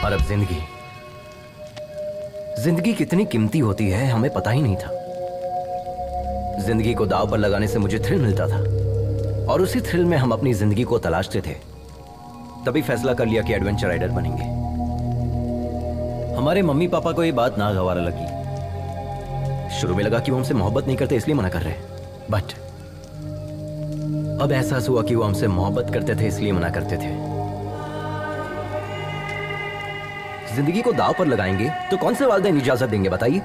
और अब जिंदगी कितनी कीमती होती है हमें पता ही नहीं था। जिंदगी को दांव पर लगाने से मुझे थ्रिल मिलता था, और उसी थ्रिल में हम अपनी जिंदगी को तलाशते थे। तभी फैसला कर लिया कि एडवेंचर राइडर बनेंगे। हमारे मम्मी पापा को ये बात नागवार लगी। शुरू में लगा कि वो हमसे मोहब्बत नहीं करते इसलिए मना कर रहे हैं, बट अब एहसास हुआ कि वो हमसे मोहब्बत करते थे इसलिए मना करते थे। जिंदगी को दांव पर लगाएंगे तो कौन से वालिदैन इजाजत देंगे बताइए।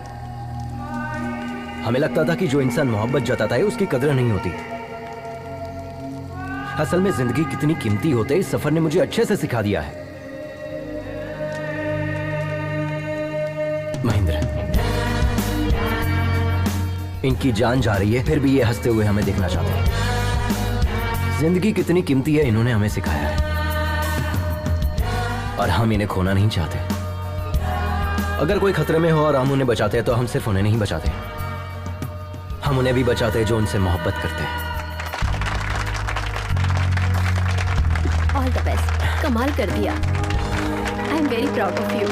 हमें लगता था कि जो इंसान मोहब्बत जताता है उसकी कदर नहीं होती। असल में जिंदगी कितनी कीमती होते इस सफर ने मुझे अच्छे से सिखा दिया है। महेंद्र, इनकी जान जा रही है फिर भी ये हंसते हुए हमें देखना चाहते हैं। जिंदगी कितनी कीमती है इन्होंने हमें सिखाया है, और हम इन्हें खोना नहीं चाहते। अगर कोई खतरे में हो और हम उन्हें बचाते हैं तो हम सिर्फ उन्हें नहीं बचाते, हम उन्हें भी बचाते हैं जो उनसे मोहब्बत करते हैं। ऑल द बेस्ट, कमाल कर दिया। I am very proud of you.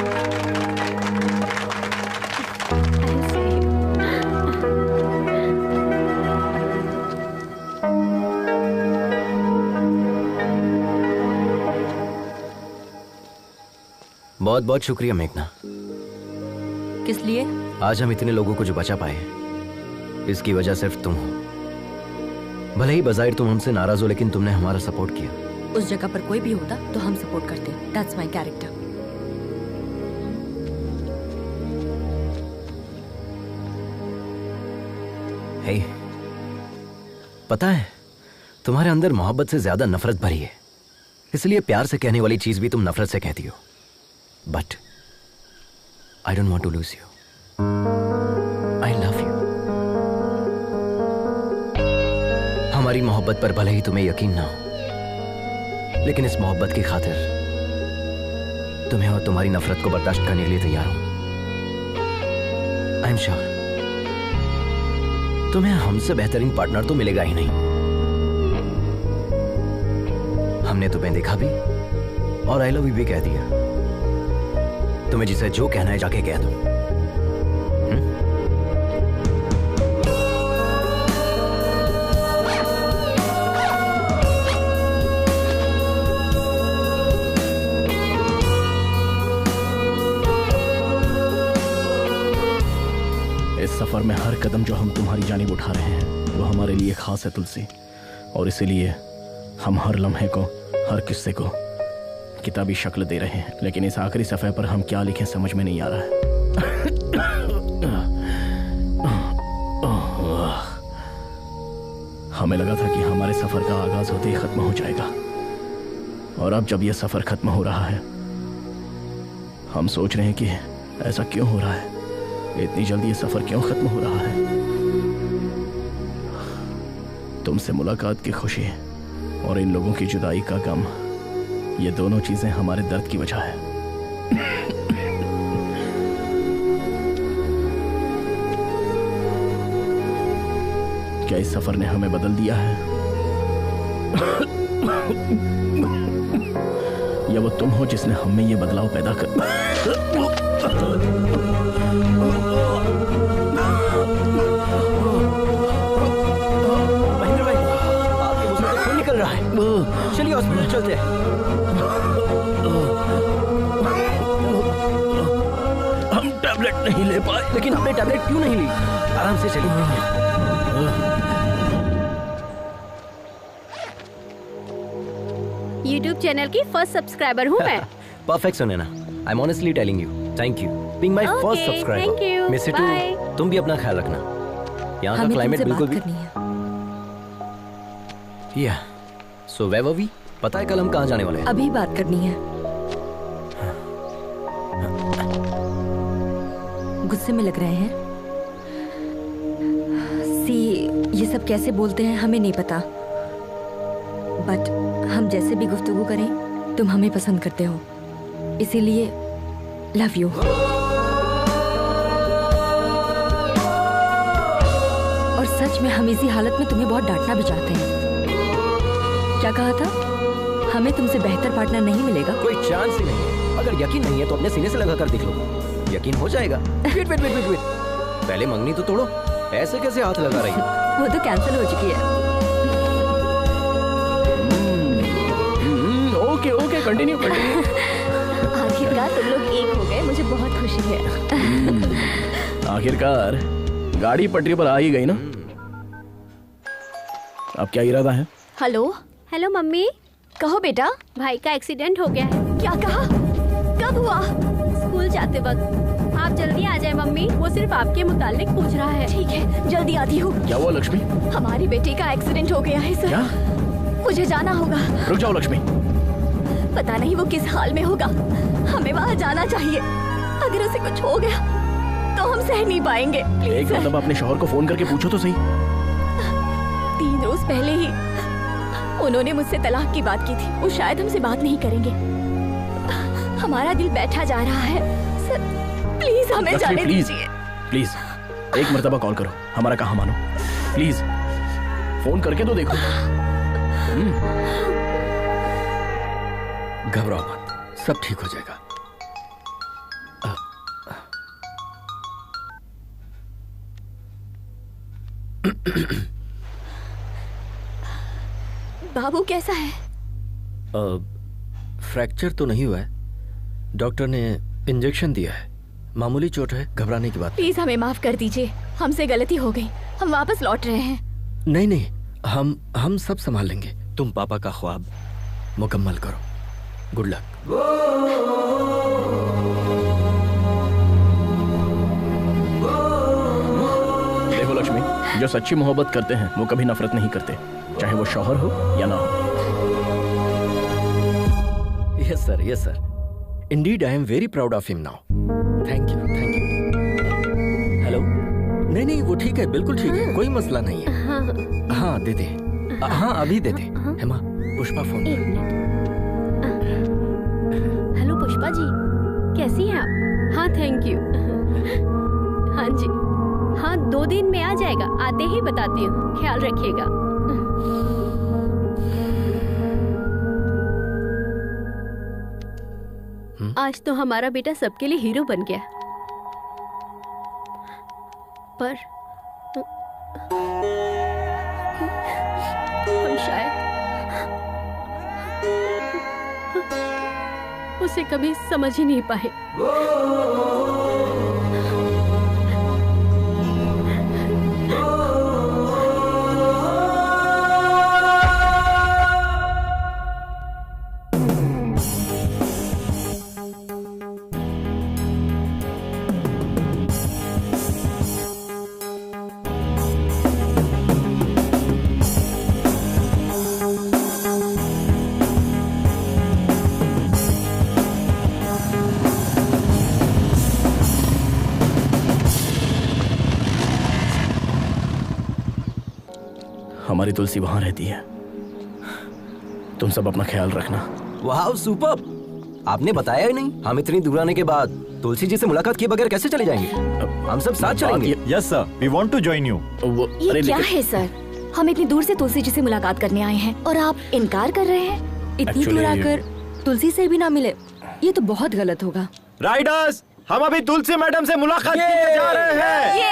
बहुत बहुत शुक्रिया मेघना। किस लिए? आज हम इतने लोगों को जो बचा पाए हैं, इसकी वजह सिर्फ तुम हो। भले ही बज़ाहिर तुम हमसे नाराज हो, लेकिन तुमने हमारा सपोर्ट किया। उस जगह पर कोई भी होता तो हम सपोर्ट करते। That's my character. हे, पता है तुम्हारे अंदर मोहब्बत से ज्यादा नफरत भरी है, इसलिए प्यार से कहने वाली चीज भी तुम नफरत से कहती हो। But I don't want to lose you. I love you. हमारी मोहब्बत पर भले ही तुम्हें यकीन ना हो, लेकिन इस मोहब्बत की खातिर तुम्हें और तुम्हारी नफरत को बर्दाश्त करने के लिए तैयार हूं। आई एम श्योर तुम्हें हमसे बेहतरीन पार्टनर तो मिलेगा ही नहीं। हमने तुम्हें देखा भी और आई लव यू भी कह दिया। तुम्हें जिसे जो कहना है जाके कह दो। इस सफर में हर कदम जो हम तुम्हारी जानिब उठा रहे हैं वो हमारे लिए खास है तुलसी, और इसीलिए हम हर लम्हे को, हर किस्से को किताबी शक्ल दे रहे हैं। लेकिन इस आखिरी सफ़े पर हम क्या लिखें समझ में नहीं आ रहा है। हमें लगा था कि हमारे सफ़र का आगाज होते ही ख़त्म हो जाएगा, और अब जब यह सफ़र ख़त्म हो रहा है हम सोच रहे हैं कि ऐसा क्यों हो रहा है, इतनी जल्दी ये सफ़र क्यों ख़त्म हो रहा है। तुमसे मुलाकात की खुशी और इन लोगों की जुदाई का गम, ये दोनों चीजें हमारे दर्द की वजह है। क्या इस सफर ने हमें बदल दिया है, या वो तुम हो जिसने हम में ये बदलाव पैदा कर। महेंद्र भाई, आपके मुंह से खून निकल रहा है। चलिए हॉस्पिटल चलते हैं। हम टैबलेट नहीं ले पाए। लेकिन आपने टैबलेट क्यों नहीं ली? आराम से चलिए। YouTube चैनल की फर्स्ट सब्सक्राइबर हूँ मैं। Perfect Sunaina, I am honestly telling you, thank you being my first thank you. Subscriber. Miss it too, तुम भी अपना ख्याल रखना। यहाँ का क्लाइमेट बिल्कुल भी। या सो वेयर वर वी? पता है कल हम कहाँ जाने वाले हैं? अभी बात करनी है। गुस्से में लग रहे हैं। सी, ये सब कैसे बोलते हैं हमें नहीं पता, बट हम जैसे भी गुफ्तगू करें तुम हमें पसंद करते हो, इसीलिए लव यू। और सच में हम इसी हालत में तुम्हें बहुत डांटना भी चाहते हैं। क्या कहा था? हमें तुमसे बेहतर पार्टनर नहीं मिलेगा। कोई चांस ही नहीं है। अगर यकीन नहीं है तो अपने सीने से लगा कर देख लो, यकीन हो जाएगा। वेट वेट वेट वेट, पहले मंगनी तो तोड़ो। ऐसे कैसे हाथ लगा रही हो? वो तो कैंसिल हो चुकी है। Okay okay, continue continue. आखिरकार तुम लोग एक हो गए, मुझे बहुत खुशी है। आखिरकार गाड़ी पटरी पर आ ही गई ना। अब क्या इरादा है? Hello hello mummy. कहो बेटा। भाई का एक्सीडेंट हो गया है। क्या कहा? कब हुआ? स्कूल जाते वक्त। आप जल्दी आ जाए मम्मी, वो सिर्फ आपके मुतालिक पूछ रहा है। ठीक है, जल्दी आती हूँ। क्या हुआ लक्ष्मी? हमारी बेटी का एक्सीडेंट हो गया है सर। क्या? मुझे जाना होगा। रुक जाओ लक्ष्मी। पता नहीं वो किस हाल में होगा, हमें वहाँ जाना चाहिए। अगर उसे कुछ हो गया तो हम सह नहीं पाएंगे। एक मतलब अपने शौहर को फोन करके पूछो तो सही। 3 रोज पहले ही उन्होंने मुझसे तलाक की बात की थी। वो शायद हमसे बात नहीं करेंगे। हमारा दिल बैठा जा रहा है सर, प्लीज हमें जाने दीजिए। प्लीज एक मर्तबा कॉल करो, हमारा कहा मानो। प्लीज फोन करके तो देखो। घबराओ मत, सब ठीक हो जाएगा। बाबू कैसा है? फ्रैक्चर तो नहीं हुआ है, डॉक्टर ने इंजेक्शन दिया है, मामूली चोट है, घबराने की बात। प्लीज हमें माफ कर दीजिए, हमसे गलती हो गई, हम वापस लौट रहे हैं। नहीं नहीं, हम सब संभाल लेंगे। तुम पापा का ख्वाब मुकम्मल करो। Good luck. देखो लक्ष्मी, जो सच्ची मोहब्बत करते हैं वो कभी नफरत नहीं करते, चाहे वो शौहर हो या ना हो। Yes sir, yes sir. Indeed I am very proud of him now. Thank you, thank you. Hello? नहीं नहीं, वो ठीक है, बिल्कुल ठीक है, कोई मसला नहीं है। हाँ दे दे, हाँ अभी दे दे। हेमा, पुष्पा फोन। हेलो पुष्पा जी, कैसी हैं आप? हाँ थैंक यू। हाँ जी, हाँ 2 दिन में आ जाएगा, आते ही बताती हूँ, ख्याल रखिएगा। आज तो हमारा बेटा सबके लिए हीरो बन गया, पर हम शायद उसे कभी समझ ही नहीं पाए। हमारी तुलसी वहां रहती है, तुम सब अपना ख्याल रखना। वाह सुपर्ब, आपने बताया ही नहीं। हम इतनी दूर आने के बाद तुलसी जी से मुलाकात किए बगैर कैसे चले जाएंगे? हम सब साथ चलेंगे। Yes sir, we want to join you. ये क्या है सर? हम इतनी दूर से तुलसी जी से मुलाकात करने आए हैं और आप इनकार कर रहे हैं? इतनी दूर आकर तुलसी से भी ना मिले, ये तो बहुत गलत होगा। राइडर्स, हम अभी तुलसी मैडम से मुलाकात करने जा रहे हैं।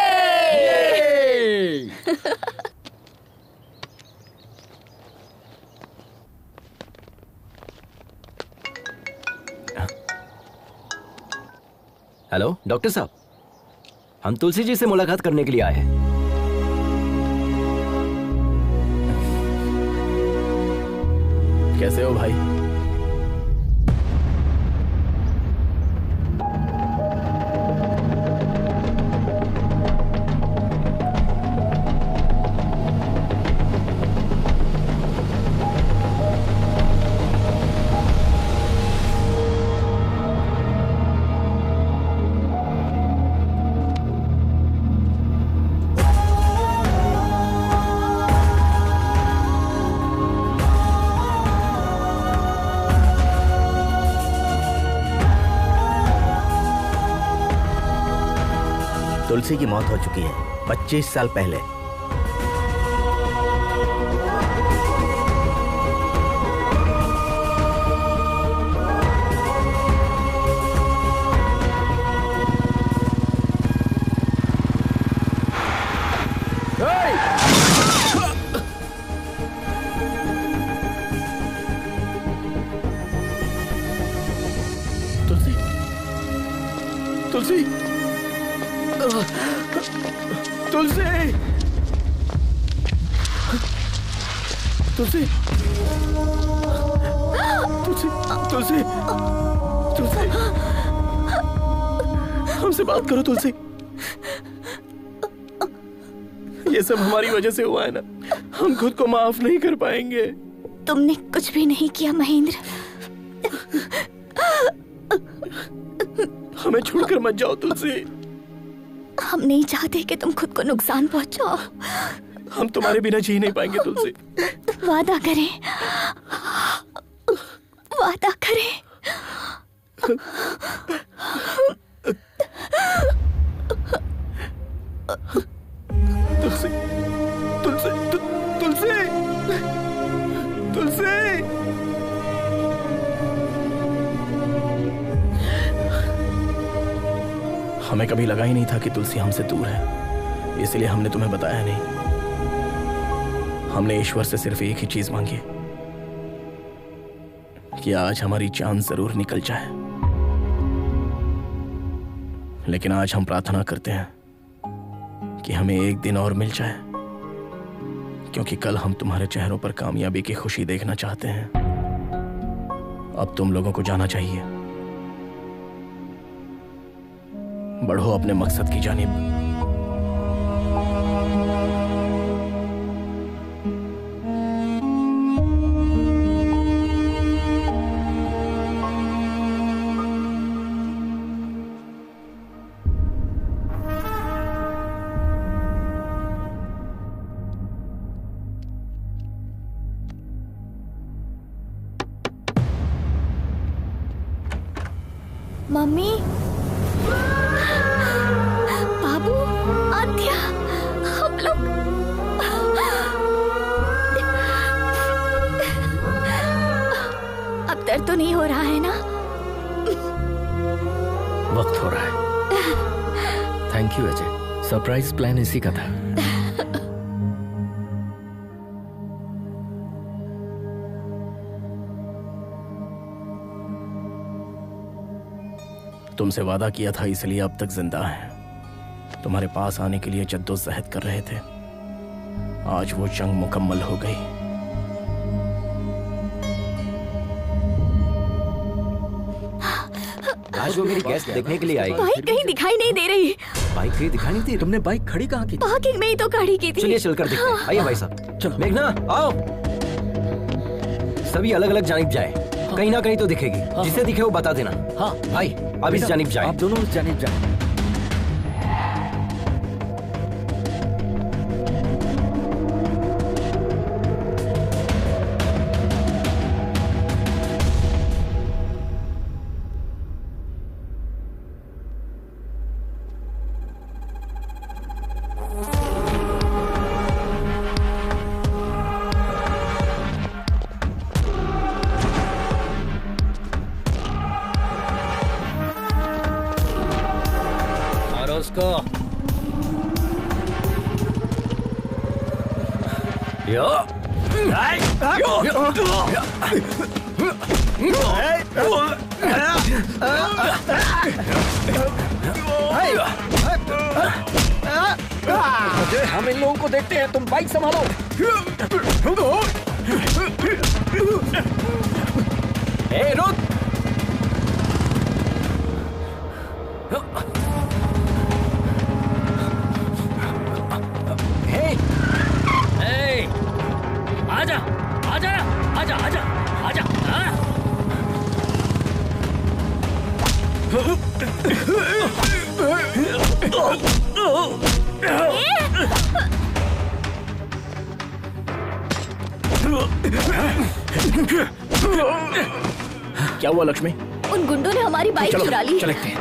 हेलो डॉक्टर साहब, हम तुलसी जी से मुलाकात करने के लिए आए हैं। कैसे हो भाई? तुलसी की मौत हो चुकी है 25 साल पहले। तुलसी, तुलसी, तुलसी, तुलसी, तुलसी, तुलसी, तुलसी, हमसे बात करो तुलसी। ये सब हमारी वजह से हुआ है ना, हम खुद को माफ नहीं कर पाएंगे। तुमने कुछ भी नहीं किया महेंद्र। हमें छोड़कर मत जाओ तुलसी। हम नहीं चाहते कि तुम खुद को नुकसान पहुंचाओ। हम तुम्हारे बिना जी नहीं पाएंगे तुलसी। वादा करें, वादा करें। तुलसी, तुलसी, तुलसी, तुलसी। हमें कभी लगा ही नहीं था कि तुलसी हमसे दूर है, इसलिए हमने तुम्हें बताया नहीं। हमने ईश्वर से सिर्फ एक ही चीज मांगी कि आज हमारी जान जरूर निकल जाए। लेकिन आज हम प्रार्थना करते हैं कि हमें एक दिन और मिल जाए, क्योंकि कल हम तुम्हारे चेहरों पर कामयाबी की खुशी देखना चाहते हैं। अब तुम लोगों को जाना चाहिए। बढ़ो अपने मकसद की जानिब। मम्मी, बाबू, आद्या, हम लोग अब दर्द तो नहीं हो रहा है ना? वक्त हो रहा है। Thank you Ajay, surprise plan इसी का था। तुमसे वादा किया था, इसलिए अब तक जिंदा हैं। तुम्हारे पास आने के लिए जद्दोजहद कर रहे थे। आज वो जंग मुकम्मल हो गई। आज वो मेरी गेस्ट देखने के लिए आई। बाइक कहीं दिखाई नहीं दे रही। बाइक कहीं दिखाई नहीं दी? तुमने बाइक खड़ी कहाँ की? पार्किंग में ही तो खड़ी की थी। चलिए चलकर देखते हैं। आइए भाई साहब। चलो मेघना आओ। सभी अलग अलग जानिब जाए। कहीं ना कहीं तो दिखेगी। जिसे दिखे वो बता देना। हाँ भाई अब इस जानिब जाए। आप दोनों इस जानिब जाए। उसको यो हम इन लोगों को देखते हैं, तुम बाइक संभालो। ए रुक। आजा आजा आजा आजा आजा। क्या हुआ लक्ष्मी? उन गुंडों ने हमारी बाइक चुरा ली। चलते हैं।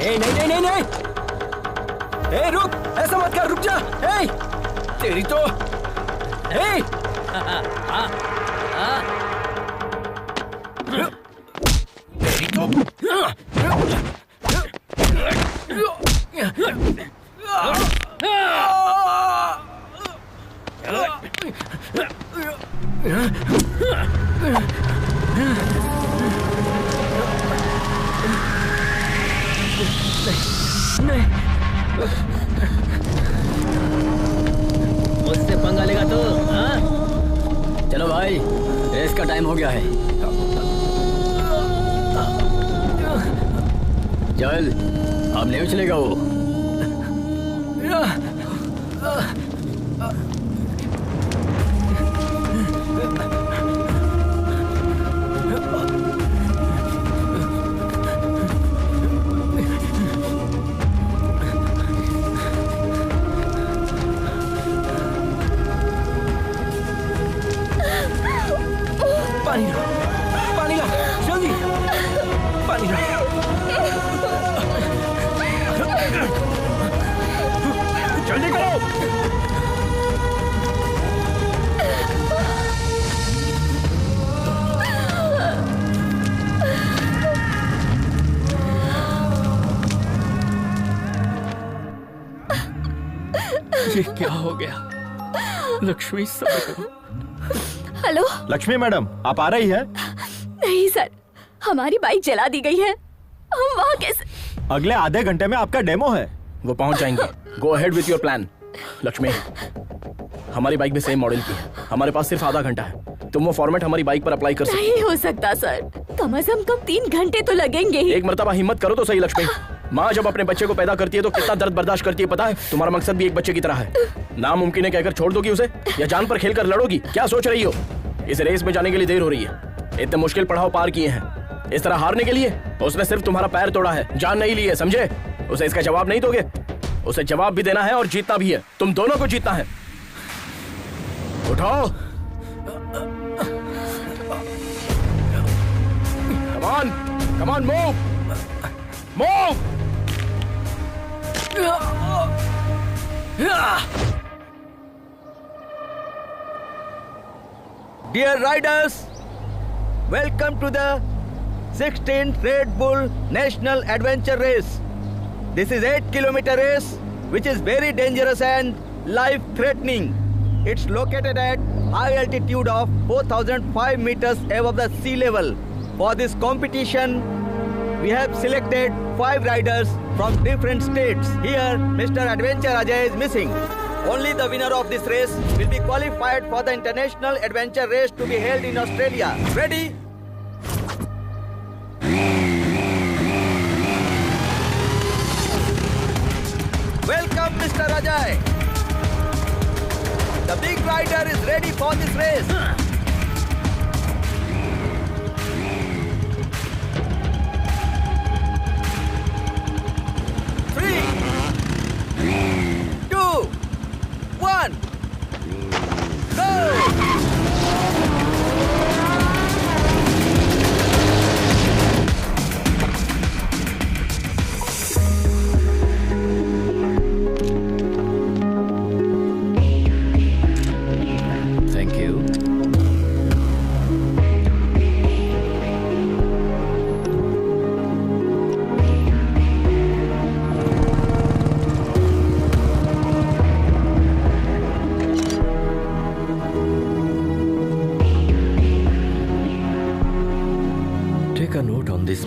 नहीं नहीं नहीं नहीं। ए रुक, ऐसा मत कर, रुक जा। ए तेरी तो ए तेरी तो नहीं, मुझसे पंगा लेगा तो? चलो भाई, रेस का टाइम हो गया है। चल, अब नहीं उछलेगा वो। पानी ला, जल्दी पानी ला। जल्दी करो। ये क्या हो गया? लक्ष्मी सब्र करो। हेलो लक्ष्मी मैडम, आप आ रही है? नहीं सर, हमारी बाइक जला दी गई है। हम वहाँ कैसे? अगले आधे घंटे में आपका डेमो है। वो पहुंच जाएंगे। Go ahead with your plan. Lakshmi, हमारी बाइक भी सेम मॉडल की है। हमारे पास सिर्फ आधा घंटा है। तुम वो फॉर्मेट हमारी बाइक पर अप्लाई कर सकते हो। नहीं हो सकता सर, कम से कम 3 घंटे तो लगेंगे ही। एक मर्तबा हिम्मत करो तो सही लक्ष्मी। माँ जब अपने बच्चे को पैदा करती है तो कितना दर्द बर्दाश्त करती है पता है? तुम्हारा मकसद भी एक बच्चे की तरह है। नामुमकिन है कहकर छोड़ दोगी उसे, या जान पर खेलकर लड़ोगी? क्या सोच रही हो? इस रेस में जाने के लिए देर हो रही है। इतने मुश्किल पड़ाव पार किए हैं, इस तरह हारने के लिए? उसने सिर्फ तुम्हारा पैर तोड़ा है, जान नहीं ली है, समझे? उसे इसका जवाब नहीं दोगे? उसे जवाब भी देना है और जीतना भी है। तुम दोनों को जीतना है। उठाओ, come on, move! Dear riders, welcome to the 16th Red Bull National Adventure Race. This is 8-kilometer race which is very dangerous and life-threatening. It's located at high altitude of 4,005 meters above the sea level. For this competition, we have selected 5 riders from different states. Here, Mr. Adventure Ajay is missing. Only the winner of this race will be qualified for the International Adventure Race to be held in Australia. Ready? Welcome, Mr. Ajay. The big rider is ready for this race.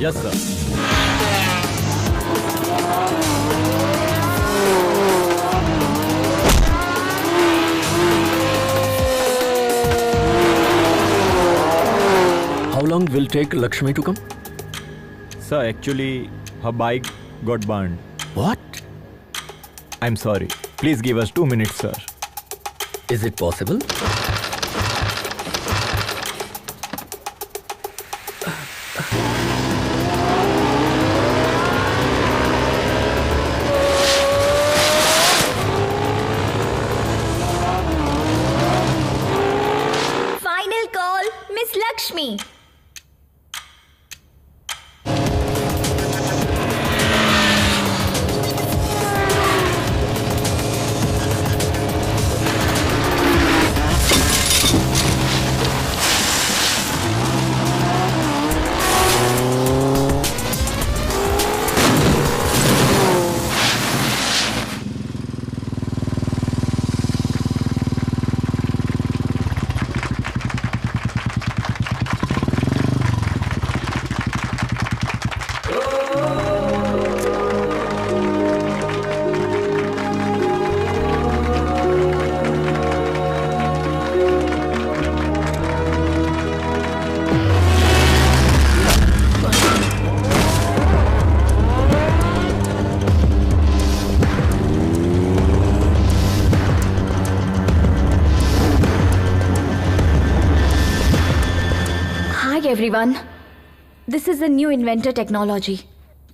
Yes, sir. How long will take Lakshmi to come? Sir, actually, her bike got burned. What? I'm sorry. Please give us 2 minutes, sir. Is it possible? Lakshmi. Everyone, this is a new inventor technology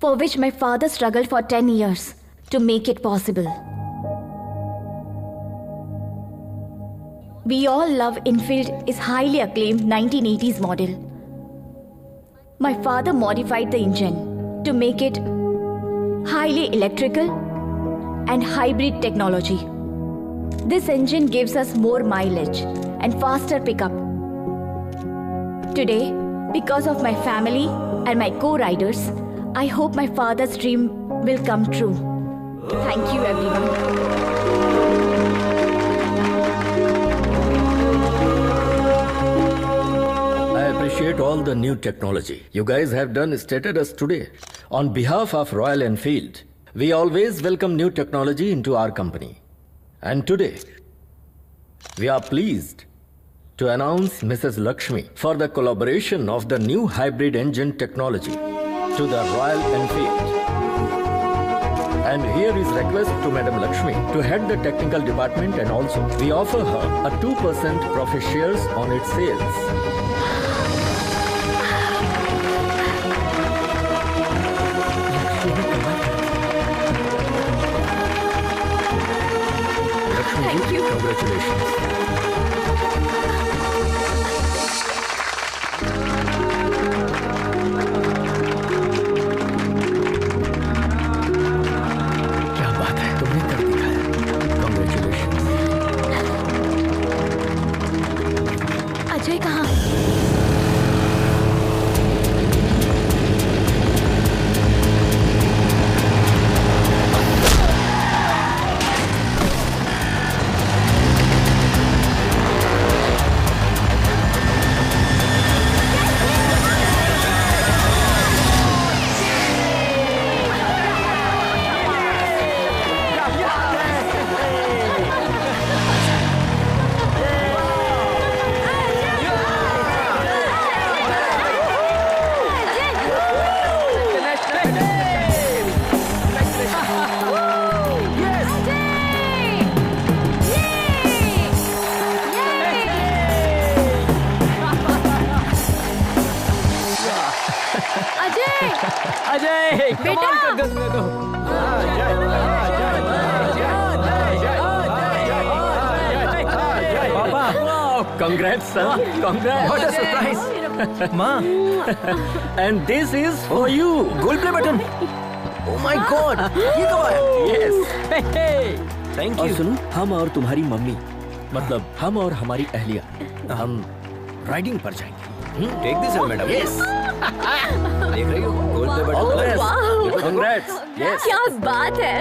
for which my father struggled for 10 years to make it possible. We all love Enfield's highly acclaimed 1980s model. My father modified the engine to make it highly electrical and hybrid technology. This engine gives us more mileage and faster pickup. Today, because of my family and my co-riders, I hope my father's dream will come true. Thank you, everyone. appreciate all the new technology you guys have done stated us today. On behalf of Royal Enfield, we always welcome new technology into our company. And today, we are pleased to announce Mrs. Lakshmi for the collaboration of the new hybrid engine technology to the Royal Enfield. And here is request to Madam Lakshmi to head the technical department, and also we offer her a 2% profit shares on its sales. Lakshmi, Thank you. Congratulations. क्या बात है, तुमने कर दिखाया। Congratulations. Ajay कहाँ? अजय बेटा! कमाल कर दे दो। Wow, congrats, son. Congrats. What a surprise. माँ, And this is for you. Gold play button. Oh my God, ये कब आया? Yes. Thank और you. सुनो, हम और तुम्हारी मम्मी, मतलब हम और हमारी अहलिया, हम राइडिंग पर जाएंगे। Take this, madam. Yes. देख रही हो, gold play button. Congrats. Yes. क्या बात है।